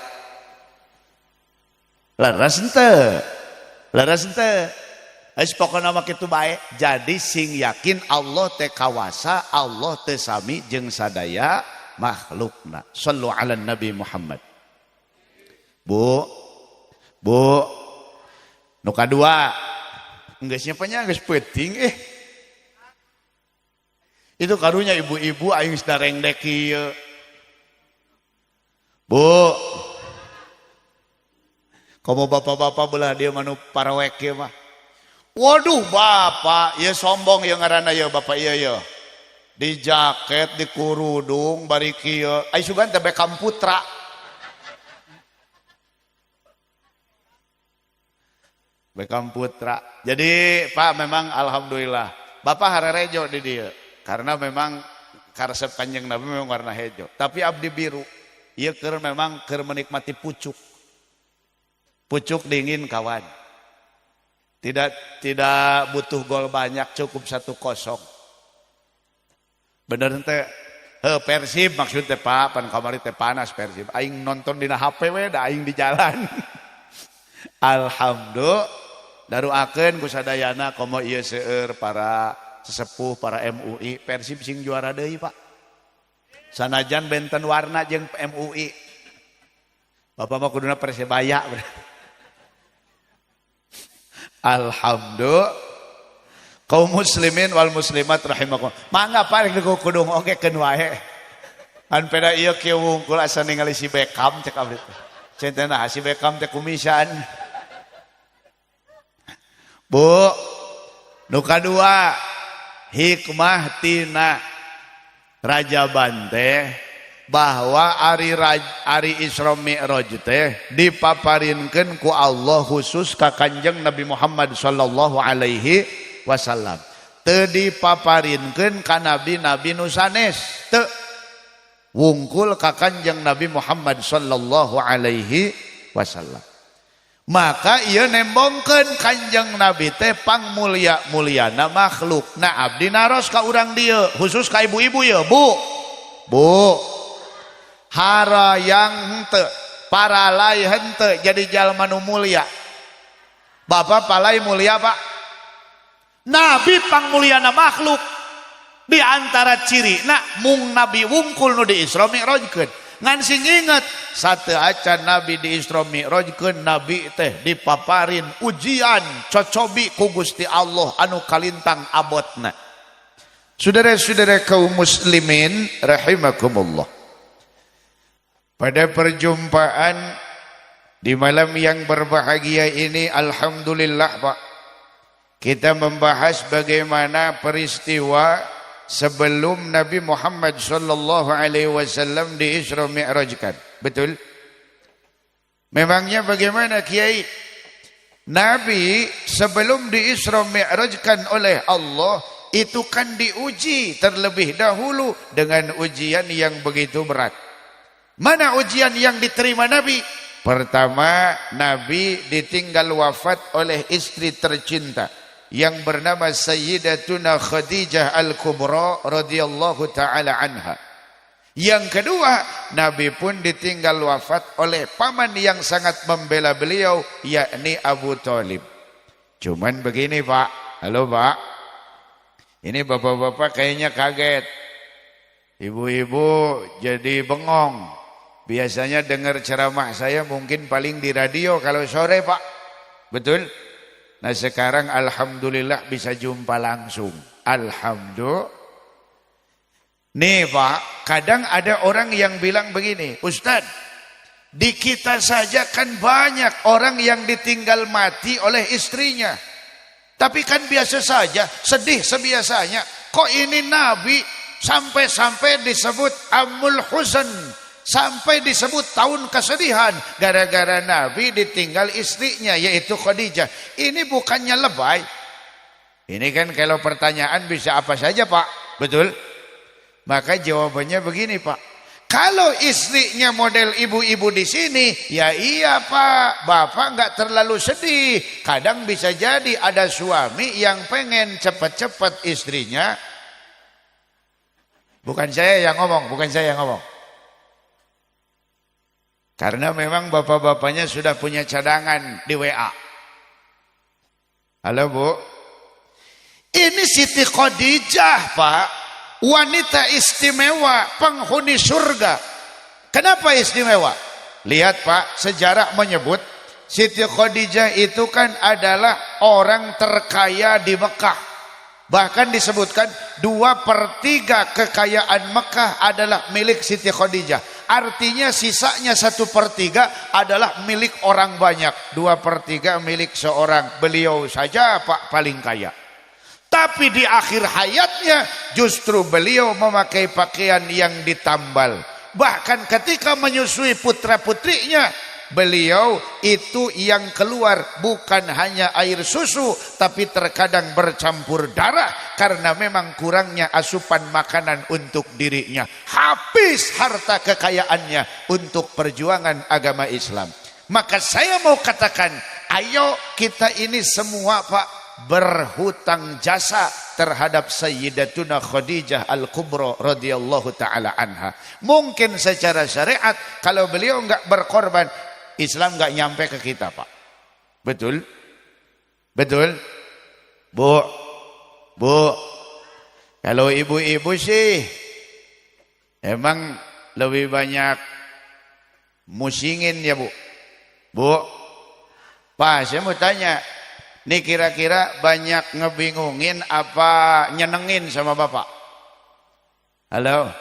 Leres henteu? Leres henteu? Geus pokona mah kitu bae. Jadi sing yakin Allah teh kawasa, Allah teu sami jeung sadaya makhlukna. Shallu ala Nabi Muhammad. Bu, nu kadua, geusnya panya geus peuting Itu karunya ibu-ibu aing sadareng dek kieu. Bu. Komo bapak-bapak belah dia manu parawek kieu mah. Waduh bapak, ieu sombong ieu ngaranna ieu bapak ieu. Di jaket, di kurudung, bari kieu. Ai sugan teh Beckham Putra. Beckham Putra. Jadi Pak memang alhamdulillah Bapak harerejo di dia karena memang karesep Kanjeng Nabi memang warna hejo. Tapi abdi biru. Ieu keur memang keur menikmati pucuk. Pucuk dingin kawan. Tidak butuh gol banyak, cukup 1-0. Bener teh. Persib maksudnya Pak, pan kamari teh panas Persib. Aing nonton dina HP we da aing di jalan. Alhamdulillah. Daruakeun ku sadayana komo ieu seueur para sesepuh, para MUI, Persib sing juara deui Pak. Sanajan benten warna jeung MUI. Bapak mah kuduna Persebaya. Alhamdulillah. Kaum muslimin wal muslimat rahimakumullah. Mangga paling kudu ngogekeun wae. An peda ieu kieu wungkul asa ningali si Beckham cek abdi. Centena si Beckham teh kumisan. Bu, nu kadua hikmah tina Rajaban teh bahwa ari Isra Mi'raj teh dipaparinkeun ku Allah khusus ka Kanjeng Nabi Muhammad sallallahu alaihi wasallam. Teu dipaparinkeun ka nabi-nabi nu sanes, teu. Wungkul ka Kanjeng Nabi Muhammad sallallahu alaihi wasallam. Maka ieu nembongkeun Kanjeng Nabi teh pangmulia-muliana makhluk. Na abdi naros ka urang dieu, khusus ka ibu-ibu ya, Bu. Bu. Harayang henteu, paralai henteu jadi jalma nu mulia. Bapak palai mulia, Pak. Nabi pangmuliana makhluk. Di antara ciri mung Nabi wungkul nu di Isra Mi'rajkeun. Ngan sing inget sate acan Nabi di Isra Mi'rajkeun Nabi teh dipaparin ujian cocobi ku Gusti Allah anu kalintang abotna. Saudara-saudara kaum muslimin rahimakumullah. Pada perjumpaan di malam yang berbahagia ini alhamdulillah Pak, kita membahas bagaimana peristiwa sebelum Nabi Muhammad sallallahu alaihi wasallam di Isra Mi'rajkan. Betul? Memangnya bagaimana Kiai? Nabi sebelum di Isra Mi'rajkan oleh Allah itu kan diuji terlebih dahulu dengan ujian yang begitu berat. Mana ujian yang diterima Nabi? Pertama, Nabi ditinggal wafat oleh istri tercinta yang bernama Sayyidatuna Khadijah Al-Kubra radhiyallahu taala anha. Yang kedua, Nabi pun ditinggal wafat oleh paman yang sangat membela beliau, yakni Abu Thalib. Cuman begini Pak, halo Pak, ini bapak-bapak kayaknya kaget, ibu-ibu jadi bengong. Biasanya dengar ceramah saya mungkin paling di radio kalau sore Pak, betul? Nah sekarang alhamdulillah bisa jumpa langsung. Alhamdulillah. Nih Pak, kadang ada orang yang bilang begini, Ustadz, di kita saja kan banyak orang yang ditinggal mati oleh istrinya. Tapi kan biasa saja, sedih sebiasanya. Kok ini Nabi sampai-sampai disebut Amul Huzn, sampai disebut tahun kesedihan gara-gara Nabi ditinggal istrinya yaitu Khadijah. Ini bukannya lebay. Ini kan kalau pertanyaan bisa apa saja Pak, betul? Maka jawabannya begini Pak. Kalau istrinya model ibu-ibu di sini, ya iya Pak, Bapak nggak terlalu sedih. Kadang bisa jadi ada suami yang pengen cepat-cepat istrinya. Bukan saya yang ngomong, bukan saya yang ngomong. Karena memang bapak-bapaknya sudah punya cadangan di WA. Halo Bu. Ini Siti Khadijah Pak. Wanita istimewa, penghuni surga. Kenapa istimewa? Lihat Pak, sejarah menyebut Siti Khadijah itu kan adalah orang terkaya di Mekah. Bahkan disebutkan 2/3 kekayaan Mekah adalah milik Siti Khadijah. Artinya sisanya 1/3 adalah milik orang banyak. 2/3 milik seorang. Beliau saja Pak paling kaya. Tapi di akhir hayatnya justru beliau memakai pakaian yang ditambal. Bahkan ketika menyusui putra-putrinya, beliau itu yang keluar bukan hanya air susu, tapi terkadang bercampur darah karena memang kurangnya asupan makanan untuk dirinya. Habis harta kekayaannya untuk perjuangan agama Islam. Maka saya mau katakan, ayo kita ini semua Pak berhutang jasa terhadap Sayyidatuna Khadijah Al-Kubra radhiyallahu taala anha. Mungkin secara syariat kalau beliau enggak berkorban, Islam enggak nyampe ke kita Pak. Betul? Betul? Bu. Kalau ibu-ibu sih Emang lebih banyak musingin ya Bu? Bu, Pak, saya mau tanya, nih kira-kira banyak ngebingungin apa nyenengin sama Bapak? Halo?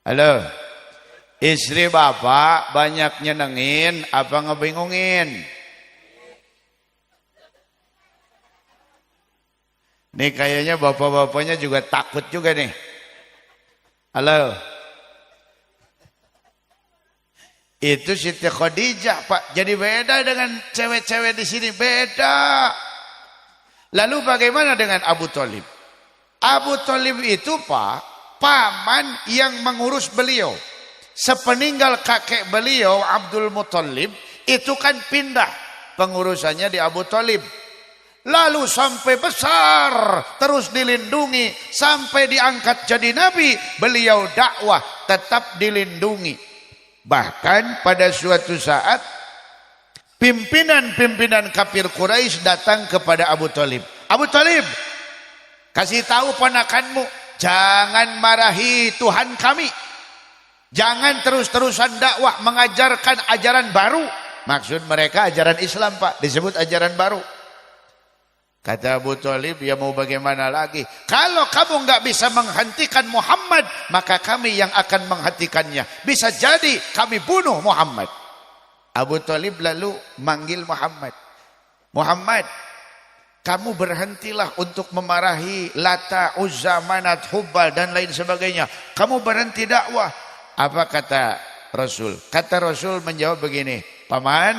Halo? Istri Bapak banyak nyenengin apa ngebingungin? Nih kayaknya bapak-bapaknya juga takut juga nih. Halo? Itu Siti Khadijah, Pak. Jadi beda dengan cewek-cewek di sini, beda. Lalu bagaimana dengan Abu Thalib? Abu Thalib itu, Pak, paman yang mengurus beliau. Sepeninggal kakek beliau Abdul Muthalib, itu kan pindah pengurusannya di Abu Thalib. Lalu sampai besar, terus dilindungi, sampai diangkat jadi nabi, beliau dakwah tetap dilindungi. Bahkan pada suatu saat pimpinan-pimpinan kafir Quraisy datang kepada Abu Thalib. Abu Thalib, kasih tahu ponakanmu, jangan marahi Tuhan kami. Jangan terus-terusan dakwah mengajarkan ajaran baru. Maksud mereka ajaran Islam, Pak, disebut ajaran baru. Kata Abu Thalib, ya mau bagaimana lagi? Kalau kamu nggak bisa menghentikan Muhammad, maka kami yang akan menghentikannya. Bisa jadi kami bunuh Muhammad. Abu Thalib lalu manggil Muhammad. Muhammad, kamu berhentilah untuk memarahi Lata, Uzza, Manat, Hubal dan lain sebagainya. Kamu berhenti dakwah. Apa kata Rasul? Kata Rasul menjawab begini, Paman,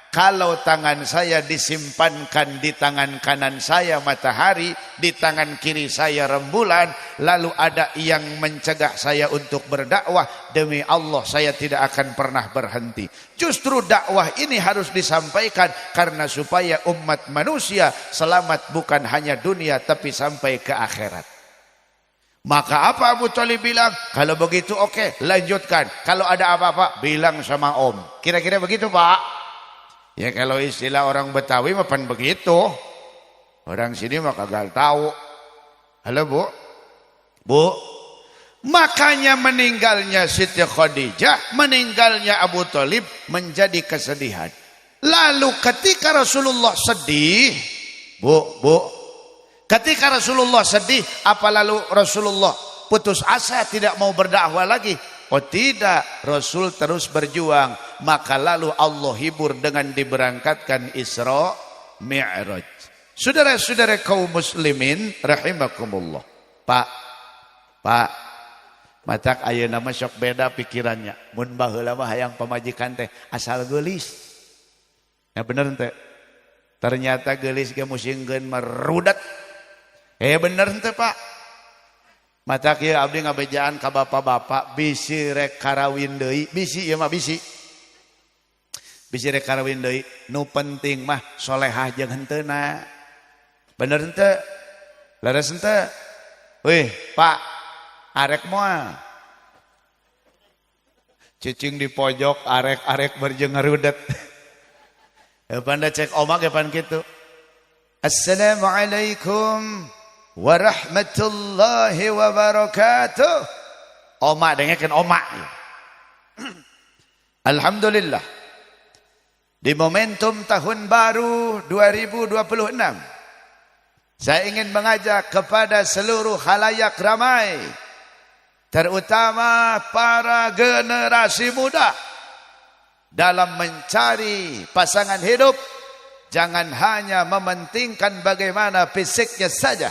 kalau tangan saya disimpankan di tangan kanan saya matahari, di tangan kiri saya rembulan, lalu ada yang mencegah saya untuk berdakwah, demi Allah saya tidak akan pernah berhenti. Justru dakwah ini harus disampaikan karena supaya umat manusia selamat bukan hanya dunia tapi sampai ke akhirat. Maka apa Abu Thalib bilang? Kalau begitu oke, lanjutkan. Kalau ada apa-apa bilang sama Om. Kira-kira begitu, Pak? Ya kalau istilah orang Betawi mapan begitu. Orang sini mah kagak tahu. Halo Bu? Bu? Makanya meninggalnya Siti Khadijah, meninggalnya Abu Thalib menjadi kesedihan. Lalu ketika Rasulullah sedih, Bu, ketika Rasulullah sedih, apa lalu Rasulullah putus asa tidak mau berdakwah lagi? Oh tidak, Rasul terus berjuang. Maka lalu Allah hibur dengan diberangkatkan Isra Mi'raj. Saudara-saudara kaum muslimin rahimakumullah. Pak, matak ayeuna mah sok beda pikirannya. Mun baheula mah hayang pamajikan teh asal geulis. Ya bener teh. Ternyata geulis ge musingkeun merudat. Bener teh Pak. Matak ieu abdi ngabejaan ka bapak-bapak bisi rek karawin deui. Bisi ieu mah bisi. Bisi rek karawin deui. Nu penting mah solehah jeung henteuna. Bener henteu? Leres henteu? Wih, Pak, arek moal. Cicing di pojok arek-arek berjeng ngarudet. Panda cek omak pan kitu. Assalamualaikum warahmatullahi wabarakatuh. Omak dengekeun omak. Alhamdulillah. Di momentum tahun baru 2026, saya ingin mengajak kepada seluruh khalayak ramai, terutama para generasi muda, dalam mencari pasangan hidup, jangan hanya mementingkan bagaimana fisiknya saja.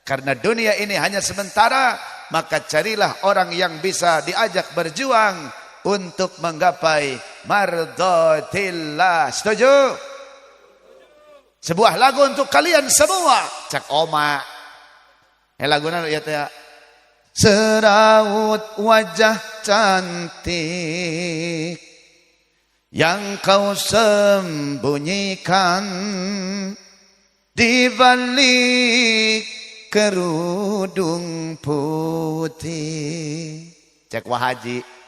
Karena dunia ini hanya sementara, maka carilah orang yang bisa diajak berjuang untuk menggapai mardhatillah. Setuju? Sebuah lagu untuk kalian semua. Cak Oma. Laguna ya teh. Seraut wajah cantik yang kau sembunyikan di balik kerudung putih. Cek Wahaji.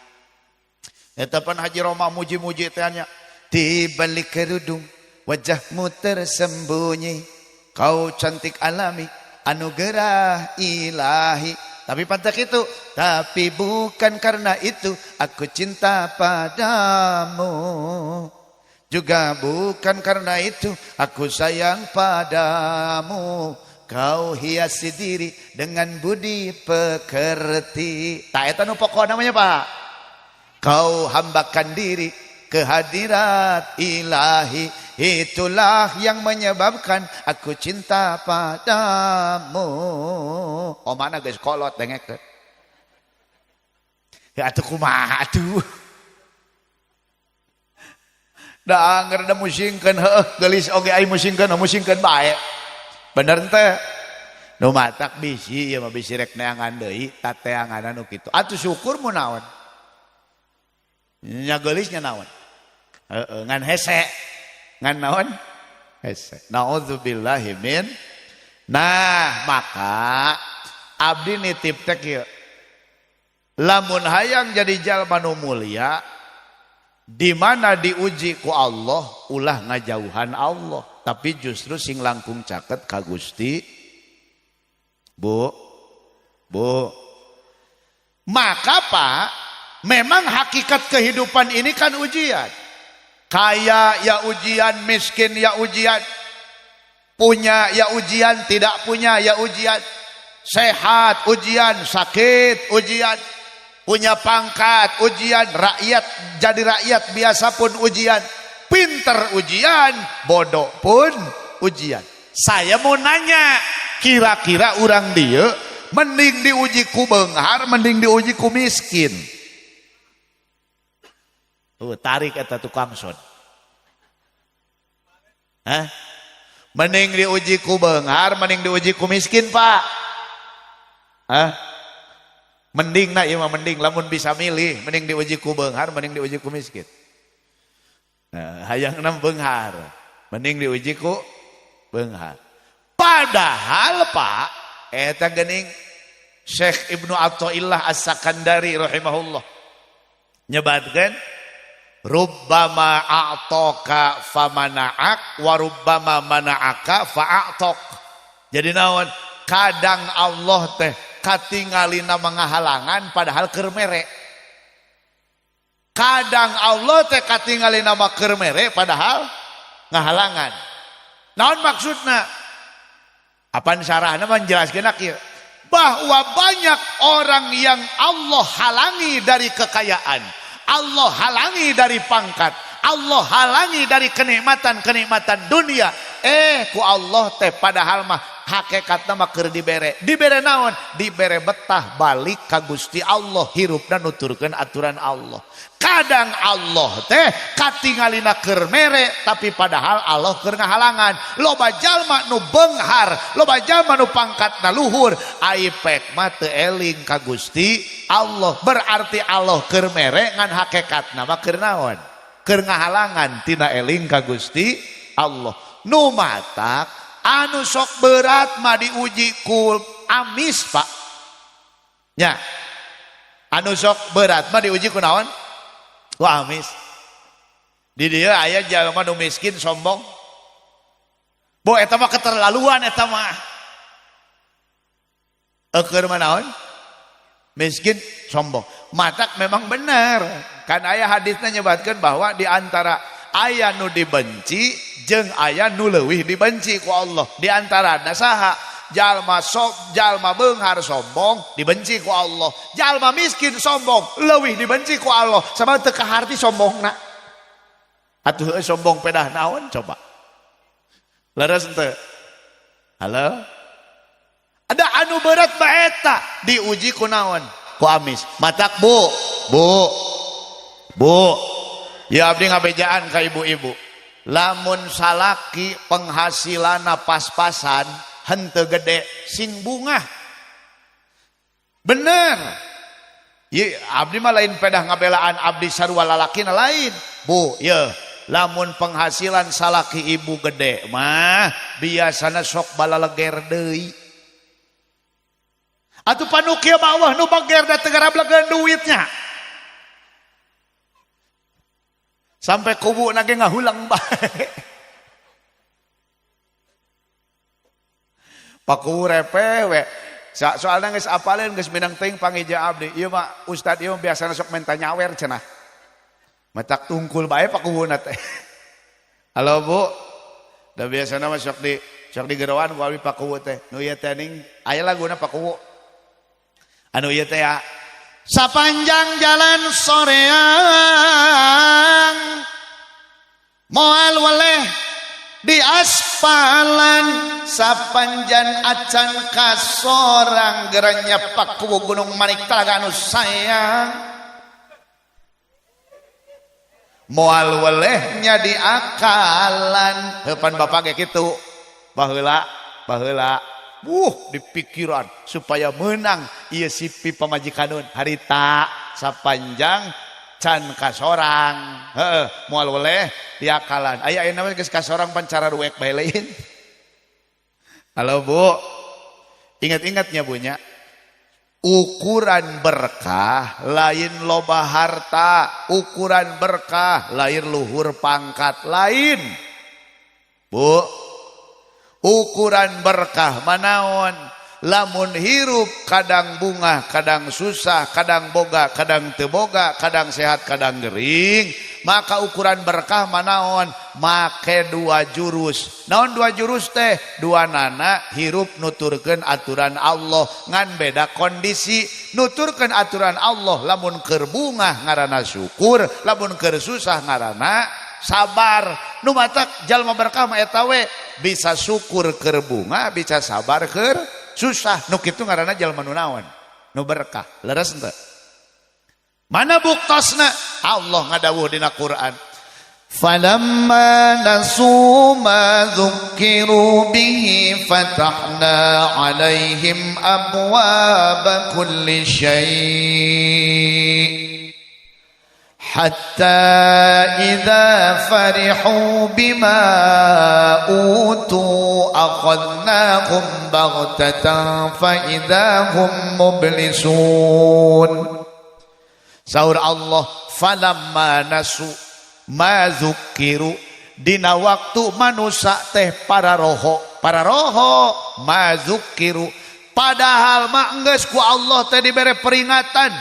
Eta pan Haji Roma muji-muji tanya. Di balik kerudung wajahmu tersembunyi, kau cantik alami, anugerah ilahi, Tapi pantak itu, tapi bukan karena itu aku cinta padamu. Juga bukan karena itu aku sayang padamu. Kau hiasi diri dengan budi pekerti. Tak eta nu pokok namanya Pak. Kau hambakan diri kehadirat ilahi. Itulah yang menyebabkan aku cinta padamu. Oh mana guys kolot dengek. Ya atuh kumaha atuh. Da anger da musingkeun heuh geulis oge ai musingkeun bae. Bener teh. Nu matak bisi ieu mah bisi rek neangan deui tateangan anu kitu. Atuh syukur mun naon. Nya geulisnya naon? Heeh ngan hese. Ngan naon? Hese. Nauzubillahi min. Nah, maka abdi nitip teh kieu. Lamun hayang jadi jalma nu mulia, di mana diuji ku Allah, ulah ngajauhan Allah, tapi justru sing langkung caket ka Gusti. Bu. Maka Pak, memang hakikat kehidupan ini kan ujian. Kaya ya ujian, miskin ya ujian, punya ya ujian, tidak punya ya ujian, sehat ujian, sakit ujian, punya pangkat ujian, rakyat jadi rakyat biasa pun ujian, pinter ujian, bodoh pun ujian. Saya mau nanya, kira-kira orang dia mending diuji ku beunghar, mending diuji ku miskin? Tarik eta tukang son. Hah? Mending diuji ku beunghar, mending diuji ku miskin, Pak? Hah? Mending na ieu mah mending lamun bisa milih, mending diuji ku beunghar, mending diuji ku miskin. Nah, hayangna beunghar, mending diuji ku beunghar. Padahal Pak, eta geuning Syekh Ibnu Athaillah As-Sakandari rahimahullah nyebatkeun rubbama a'taka famana'ak wa rubbama mana'aka fa'atok. Jadi naon? Kadang Allah teh katingalina mangahalangan padahal keur mere. Kadang Allah teh katingalina mah keur mere padahal ngahalangan. Naon maksudna? Apaan sarahna menjelaskeun kieu? Bahwa banyak orang yang Allah halangi dari kekayaan, Allah halangi dari pangkat, Allah halangi dari kenikmatan-kenikmatan dunia. Ku Allah teh padahal mah hakikatna mah keur dibere. Dibere naon? Dibere betah balik ka Gusti Allah, hirupna nuturkeun aturan Allah. Kadang Allah teh katingalina keur mere tapi padahal Allah keur ngahalangan. Loba jalma nu beunghar, loba jalma nu pangkatna luhur, aipek mah teu eling ka Gusti Allah. Berarti Allah keur mere ngan hakikatna mah keur naon? Keur ngahalangan tina eling ka Gusti Allah. Nu matak anu sok berat mah diuji ku amis, Pak. Nya. Anu sok berat mah diuji ku naon? Ku amis. Di dieu aya jalma nu miskin sombong. Bo eta mah keterlaluan eta mah. Keur mah naon? Miskin sombong. Matak memang benar. Kan aya hadisna nyebatkeun bahwa di antara aya nu dibenci jeung aya nu leuwih dibenci ku Allah. Di antarana saha? Jalma beunghar sombong dibenci ku Allah. Jalma miskin sombong leuwih dibenci ku Allah. Sabab teu kaharti sombongna. Atuh sombong pedah naon coba? Leres henteu? Halo? Ada anu berat bae eta diuji ku naon? Ku amis. Matak Bu. Ya abdi ngabejaan ka ibu-ibu. Lamun salaki penghasilanna pas-pasan henteu gede sing bungah. Bener. Ye abdi mah lain pedah ngabelaan abdi sarua lalakina lain. Bu, ye lamun penghasilan salaki ibu gede mah biasana sok balaleger deui. Atuh panukia bawah nu bager da teu garablegeun duitnya. Sampai kubu nage ngahulang bae. Paku repe we Soalnya geus apaleun geus minang teuing pangija abdi. Ieu mah ustad ieu biasana sok menta nyawer cenah. Matak tungkul bae pakuhuna teh. Halo Bu. Da biasana mah sok di gerowan ku abdi pakuhu teh. Nu ieu teh ning aya laguna pakuhu. Anu ieu teh ya. Sapanjang jalan soreang moal weleh di aspalan sapanjan acan kasorang geranya pakuwu gunung manik talaga anu sayang moal welehnya di akalan heupan bapak ge kitu baheula di pikiran supaya menang ieu sipi pamajikanun harita sapanjang can kasorang moal weleh di akalan aya nama geus kasorang pancara ruek bae lain. Halo Bu, ingat-ingatnya bunya ukuran berkah lain loba harta, ukuran berkah lain luhur pangkat lain. Bu, ukuran berkah manaon? Lamun hirup kadang bunga, kadang susah, kadang boga, kadang teu boga, kadang sehat, kadang gering, maka ukuran berkah manaon? Make dua jurus. Naon dua jurus teh? Dua nana hirup nuturkeun aturan Allah ngan beda kondisi. Nuturkeun aturan Allah lamun keur bunga ngaranna syukur, lamun keur susah ngaranna sabar. Nu matak jalma berkah mah eta we bisa syukur keur bunga, bisa sabar keur susah. Nu kitu ngaranna jalma nu naon? Nu berkah. Leres henteu? Mana buktosna? Allah ngadawuh dina Quran. Falamma nasu ma dzukkiru bihi fatahna alaihim abwaaba kulli syai' hatta idza farihu bima utu akhadnahum baghtatan fa idza hum mublisun. Saur Allah, falamma nasu ma dzukkiru, dina waktu manusia teh para roho ma dzukkiru, padahal mah geus ku Allah teh dibere peringatan,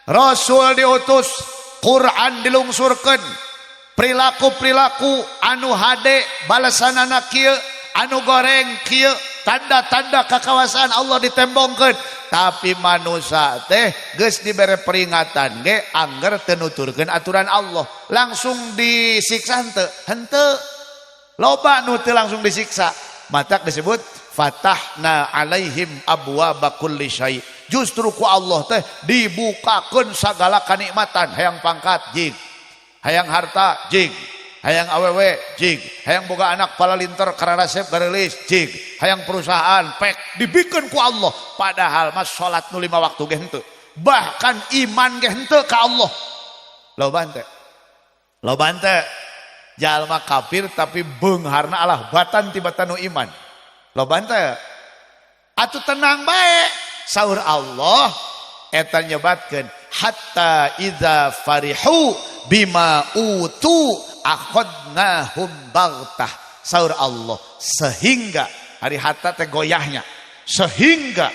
Rasul diutus, Quran dilungsurkeun, perilaku-perilaku anu hade balasanana kieu, anu goreng kieu, tanda-tanda kekawasan Allah ditembongkeun. Tapi manusia teh geus dibere peringatan ge angger teu nuturkeun aturan Allah, langsung disiksa henteu? Henteu. Loba nu teu langsung disiksa. Matak disebut fatahna alaihim abwaaba kulli syai'. Justru ku Allah teh dibukakeun sagala kanikmatan, hayang pangkat jig, hayang harta jig, hayang awewe jig, hayang boga anak palalinter karena resep garelis jig, hayang perusahaan pek dibikeun ku Allah. Padahal mas salat nu 5 waktu ge henteu, bahkan iman ge henteu ka Allah. Loba henteu jalma kafir tapi beungharna alah batan tibatan nu iman. Loba henteu atuh tenang bae. Saur Allah eta nyebatkeun hatta idza farihu bima utu akhadnahum baghtah. Saur Allah sehingga hari hatta teh goyahnya, sehingga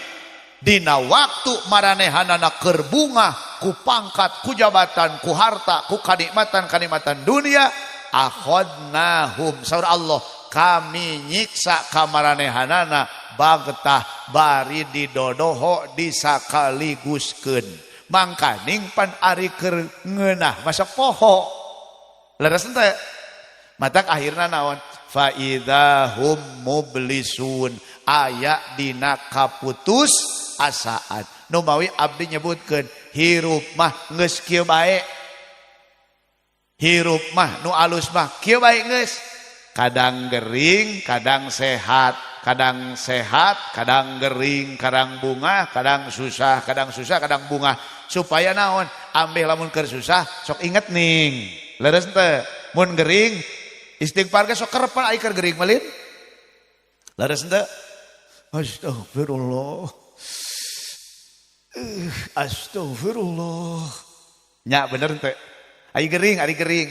dina waktu maranehanana keur bunga ku pangkat, ku jabatan, ku harta, ku kanikmatan dunia, akhadnahum, saur Allah kami nyiksa ka maranehanana baghtah bari didodoho disakaliguskeun. Mangkaning pan ari keur ngeunah masa poho. Leres henteu? Matak akhirna naon? Fa idzahum mublisun, aya dina kaputus asaan. Nu mawi abdi nyebutkeun hirup mah geus kieu bae. Hirup mah nu alus mah kieu bae geus. Kadang gering, kadang sehat, kadang gering, kadang bunga, kadang susah, kadang bunga. Supaya naon? Ambil lamun keur susah sok inget ning. Leres henteu? Mun gering istighfar ge sok kerepan ai keur gering malin. Leres henteu? Astagfirullah. Astagfirullah. Nya bener henteu? Ai gering.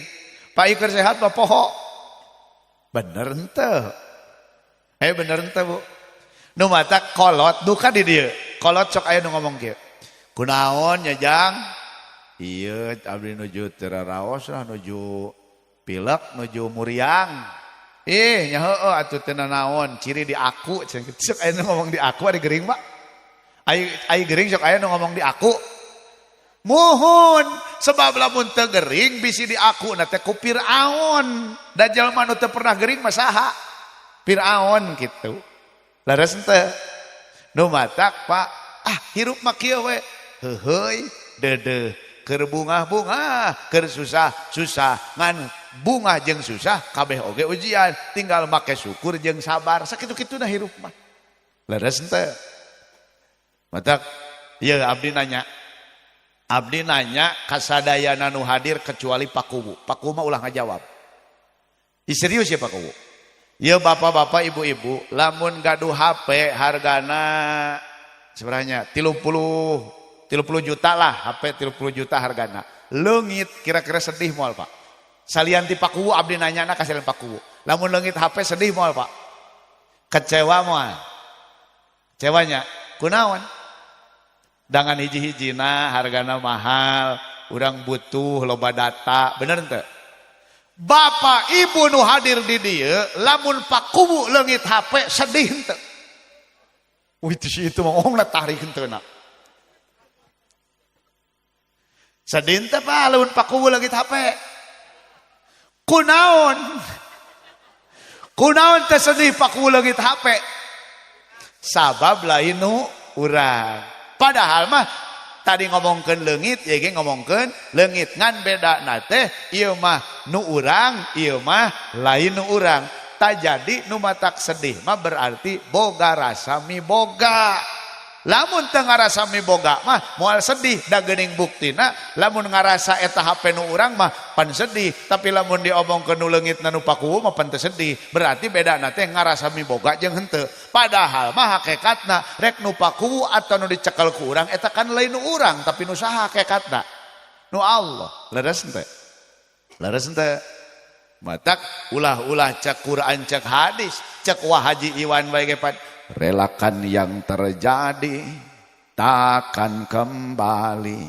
Pak keur sehat mah poho. Bener henteu? Bener henteu Bu? Nu matak kolot duka di dieu. Kolot sok aya nu ngomong kieu. Kunaon nya Jang? Ieu abdi nuju teu raos lah nuju pilek nuju muriang. Nya heueuh atuh teu naon ciri di aku cenah kitu. Sok aya nu ngomong di aku ari geuring Pak. Ai geuring sok aya nu ngomong di aku. Muhun sebab lamun teu geuring bisi di aku na teh ku Firaun. Da jalma nu teu pernah geuring mah saha? Firaun kitu. Laras teu. Nu matak Pak, hirup mah kieu we. Heuheuy, deudeuh, keur bungah-bungah, keur susah-susah. Ngan bungah jeung susah kabeh oge ujian, tinggal make syukur jeung sabar. Sakitu-kituna hirup mah. Laras teu. Matak ieu abdi nanya. Abdi nanya kasadayana nu hadir kecuali Pak Kubu. Pak Kubu mah ulah ngajawab. Serius ya Pak Kubu. Ya bapak-bapak ibu-ibu, lamun gaduh HP hargana sebenarnya 30 juta lah, HP 30 juta hargana. Leungit kira-kira sedih moal Pak. Salianti Pak Kubu abdi nanyana kasih Pak Kubu. Lamun leungit HP sedih moal Pak. Kecewa moal. Kecewanya kunaon? Dengan hiji-hijina hargana mahal, urang butuh loba data, bener ente? Bapak ibu nu hadir di dieu, lamun Pak Kubu leungit HP sedih ente? Itu mah ongna tarik henteu na. Sedih ente Pak lamun Pak Kubu leungit HP. Kunaon? Kunaon teh sedih Pak Kubu leungit HP? Sabab lain nu urang. Padahal mah tadi ngomongkeun leungit, ieu ge ngomongkeun leungit ngan beda na teh ieu mah nu urang, ieu mah lain nu urang. Tak jadi nu matak sedih mah berarti boga rasa miboga. Lamun teu ngarasa miboga mah moal sedih da geuning buktina lamun ngarasa eta HP nu urang mah pan sedih, tapi lamun diomongkeun nu leungitna nu Pak Kubu mah pan teu sedih. Berarti bedana teh ngarasa miboga jeung henteu. Padahal mah hakikatna rek nu Pak Kubu atau nu dicekel ku urang eta kan lain nu urang tapi nu saha hakikatna? Nu Allah. Leres henteu? Leres henteu? Matak ulah-ulah cek Quran cek hadis, cek Wah Haji Iwan bae ge relakan yang terjadi takkan kembali,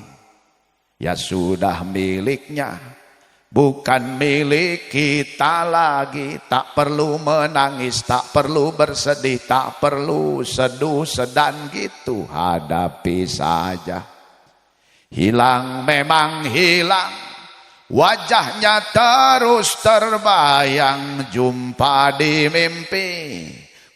ya sudah miliknya bukan milik kita lagi. Tak perlu menangis, tak perlu bersedih, tak perlu seduh sedan gitu, hadapi saja. Hilang memang hilang, wajahnya terus terbayang, jumpa di mimpi.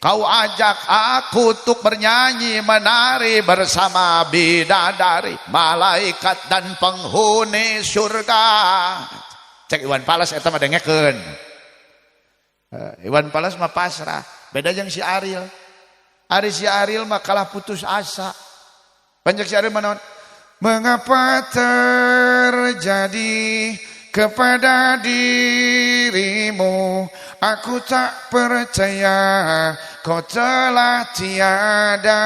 Kau ajak aku untuk bernyanyi menari bersama bidadari, malaikat dan penghuni surga. Cek Iwan Fals eta mah dengekeun. Iwan Fals mah pasrah, beda jeung si Ariel. Ari si Ariel mah kalah putus asa. Panjang si Ariel mah mengapa terjadi kepada dirimu, aku tak percaya kau telah tiada.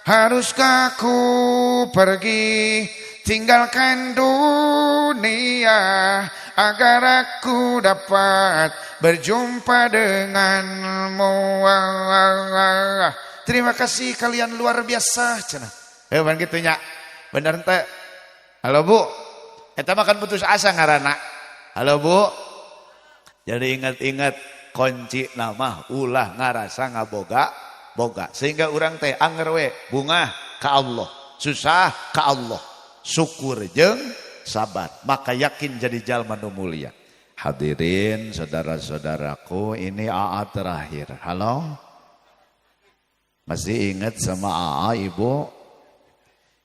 Haruskah ku pergi tinggalkan dunia agar aku dapat berjumpa denganmu. Terima kasih kalian luar biasa cenah. Hewan gitunya. Bener ente? Halo Bu. Eta makan putus asa ngaranna. Halo Bu. Jadi ingat-ingat kunci nama ulah ngarasa ngaboga boga. Sehingga orang teh anger we bunga ka Allah, susah ka Allah, syukur jeung sabar. Maka yakin jadi jalma nu mulia. Hadirin saudara-saudaraku, ini AA terakhir. Halo. Masih ingat sama AA Ibu?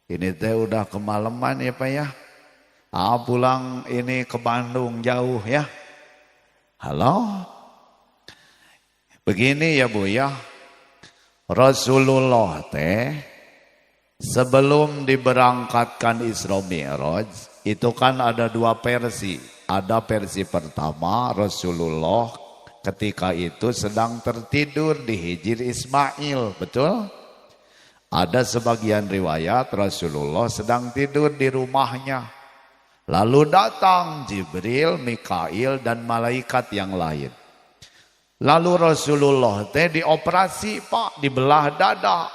Ini teh udah kemalaman ya Pak ya. AA pulang ini ke Bandung jauh ya. Halo. Begini ya Bu ya. Rasulullah teh sebelum diberangkatkan Isra Mi'raj itu kan ada dua versi. Ada versi pertama Rasulullah ketika itu sedang tertidur di Hijr Ismail, betul? Ada sebagian riwayat Rasulullah sedang tidur di rumahnya. Lalu datang Jibril, Mikail dan malaikat yang lain. Lalu Rasulullah teh dioperasi Pak, dibelah dada.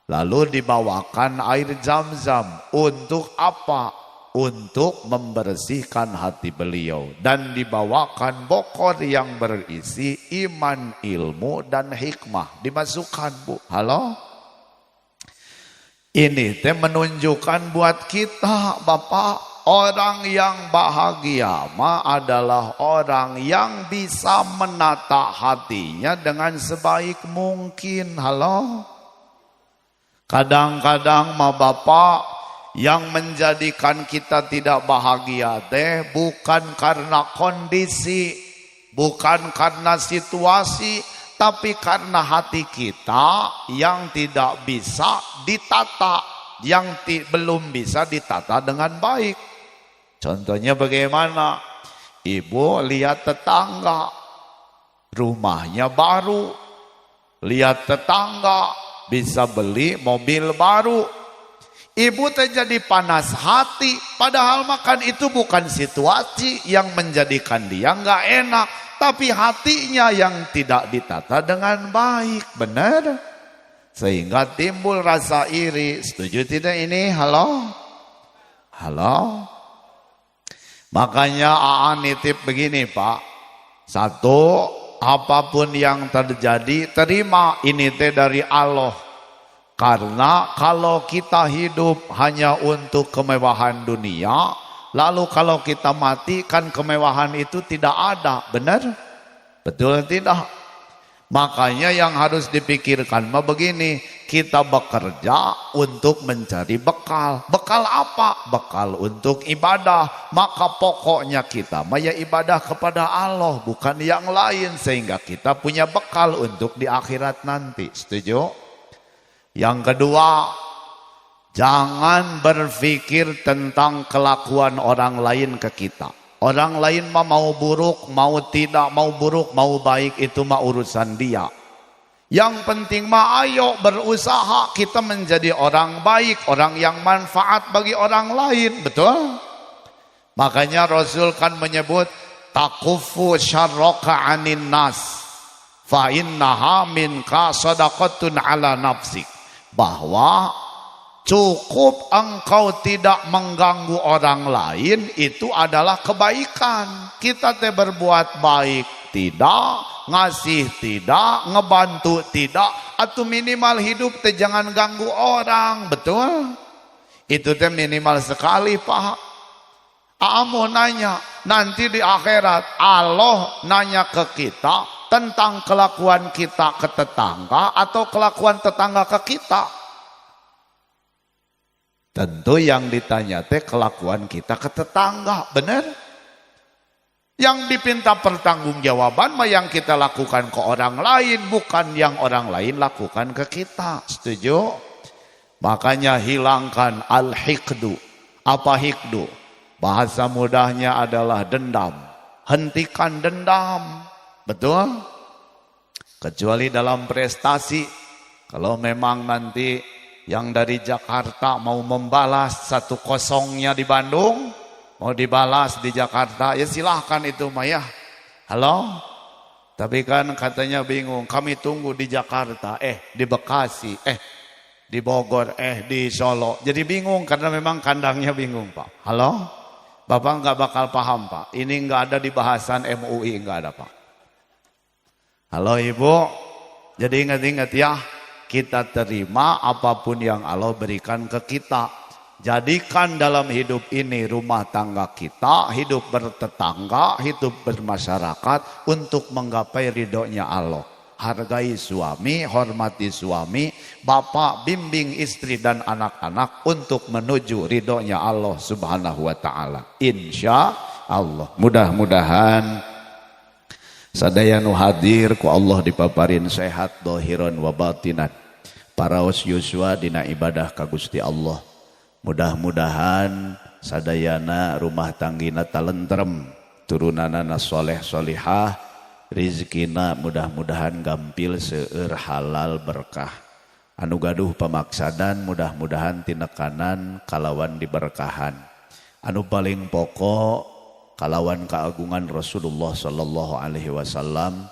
Lalu dibawakan air zam-zam. Untuk apa? Untuk membersihkan hati beliau. Dan dibawakan bokor yang berisi iman, ilmu, dan hikmah. Dimasukkan Bu. Halo? Ini teh menunjukkan buat kita Bapak, orang yang bahagia mah adalah orang yang bisa menata hatinya dengan sebaik mungkin. Halo? Kadang-kadang mah Bapak, yang menjadikan kita tidak bahagia teh bukan karena kondisi, bukan karena situasi, tapi karena hati kita yang tidak bisa ditata, yang belum bisa ditata dengan baik. Contohnya bagaimana? Ibu lihat tetangga, rumahnya baru. Lihat tetangga, bisa beli mobil baru. Ibu terjadi panas hati, padahal makan itu bukan situasi yang menjadikan dia nggak enak, tapi hatinya yang tidak ditata dengan baik, benar? Sehingga timbul rasa iri. Setuju tidak ini? Halo? Halo? Makanya AA nitip begini Pak. Satu, apapun yang terjadi, terima ini teh dari Allah. Karena kalau kita hidup hanya untuk kemewahan dunia, lalu kalau kita mati kan kemewahan itu tidak ada, benar? Betul tidak? Makanya yang harus dipikirkan mah begini, kita bekerja untuk mencari bekal. Bekal apa? Bekal untuk ibadah. Maka pokoknya kita mah ya ibadah kepada Allah, bukan yang lain, sehingga kita punya bekal untuk di akhirat nanti. Setuju? Yang kedua, jangan berpikir tentang kelakuan orang lain ke kita. Orang lain mah mau buruk, mau tidak, mau buruk, mau baik, itu mah urusan dia. Yang penting mah ayo berusaha kita menjadi orang baik, orang yang manfaat bagi orang lain, betul? Makanya Rasul kan menyebut takufu syarraka anin nas fa innaha minka sadaqatun ala nafsik. Bahwa cukup engkau tidak mengganggu orang lain itu adalah kebaikan. Kita teh berbuat baik tidak, ngasih tidak, ngebantu tidak, atau minimal hidup teh jangan ganggu orang, betul? Itu teh minimal sekali Pak. Mau nanya, nanti di akhirat Allah nanya ke kita tentang kelakuan kita ke tetangga atau kelakuan tetangga ke kita. Tentu yang ditanya teh kelakuan kita ke tetangga, benar? Yang dipinta pertanggungjawaban mah yang kita lakukan ke orang lain, bukan yang orang lain lakukan ke kita. Setuju? Makanya hilangkan al-hikdu. Apa hikdu? Bahasa mudahnya adalah dendam. Hentikan dendam. Betul? Kecuali dalam prestasi. Kalau memang nanti yang dari Jakarta mau membalas 1-0-nya di Bandung, mau dibalas di Jakarta, ya silahkan itu Maya. Halo? Tapi kan katanya bingung, kami tunggu di Jakarta, di Bekasi, di Bogor, di Solo. Jadi bingung karena memang kandangnya bingung Pak. Halo? Bapak nggak bakal paham Pak. Ini nggak ada di bahasan MUI, nggak ada Pak. Halo Ibu. Jadi ingat-ingat ya, kita terima apapun yang Allah berikan ke kita. Jadikan dalam hidup ini rumah tangga kita, hidup bertetangga, hidup bermasyarakat untuk menggapai ridhonya Allah. Hargai suami, hormati suami, bapak bimbing istri dan anak-anak untuk menuju ridhonya Allah Subhanahu wa ta'ala. Insya Allah. Mudah-mudahan sadayanu hadir ku Allah dipaparin sehat dohiron wa batinan. Paraos Yuswa dina ibadah ka Gusti Allah. Mudah-mudahan sadayana rumah tanggina talentrem, turunanana soleh solihah, rizkina mudah-mudahan gampil seueur halal berkah. Anu gaduh pamaksadan mudah-mudahan tinekanan kalawan diberkahan. Anu paling pokok kalawan keagungan Rasulullah sallallahu alaihi wasallam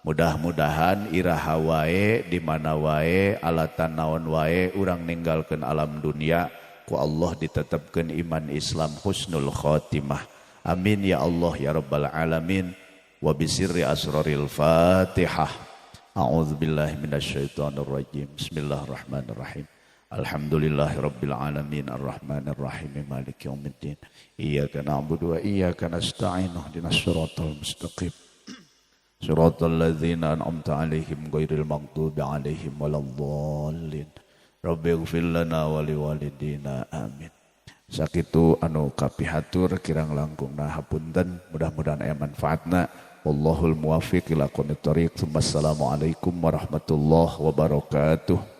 Mudah-mudahan iraha wae di mana wae alatan naon wae urang ninggalkeun alam dunia ku Allah ditetepkeun iman Islam husnul khotimah. Amin ya Allah ya rabbal alamin. Wa bisirri asraril Fatihah. A'udzubillahi minasyaitonir rajim. Bismillahirrahmanirrahim. Alhamdulillahirabbil alamin arrahmanir rahim maliki yaumiddin. Iyyaka na'budu wa iyyaka nasta'in ihdinas siratal mustaqim. Siratal ladzina an'amta 'alaihim ghairil maghdubi 'alaihim waladdallin. Rabbighfir lana wa liwalidina amin. Sakitu anu kapihatur kirang langkungna hapunten, mudah-mudahan aya manfaatna. Wallahul muwaffiq ila aqwamit thoriq. Wassalamualaikum warahmatullahi wabarakatuh.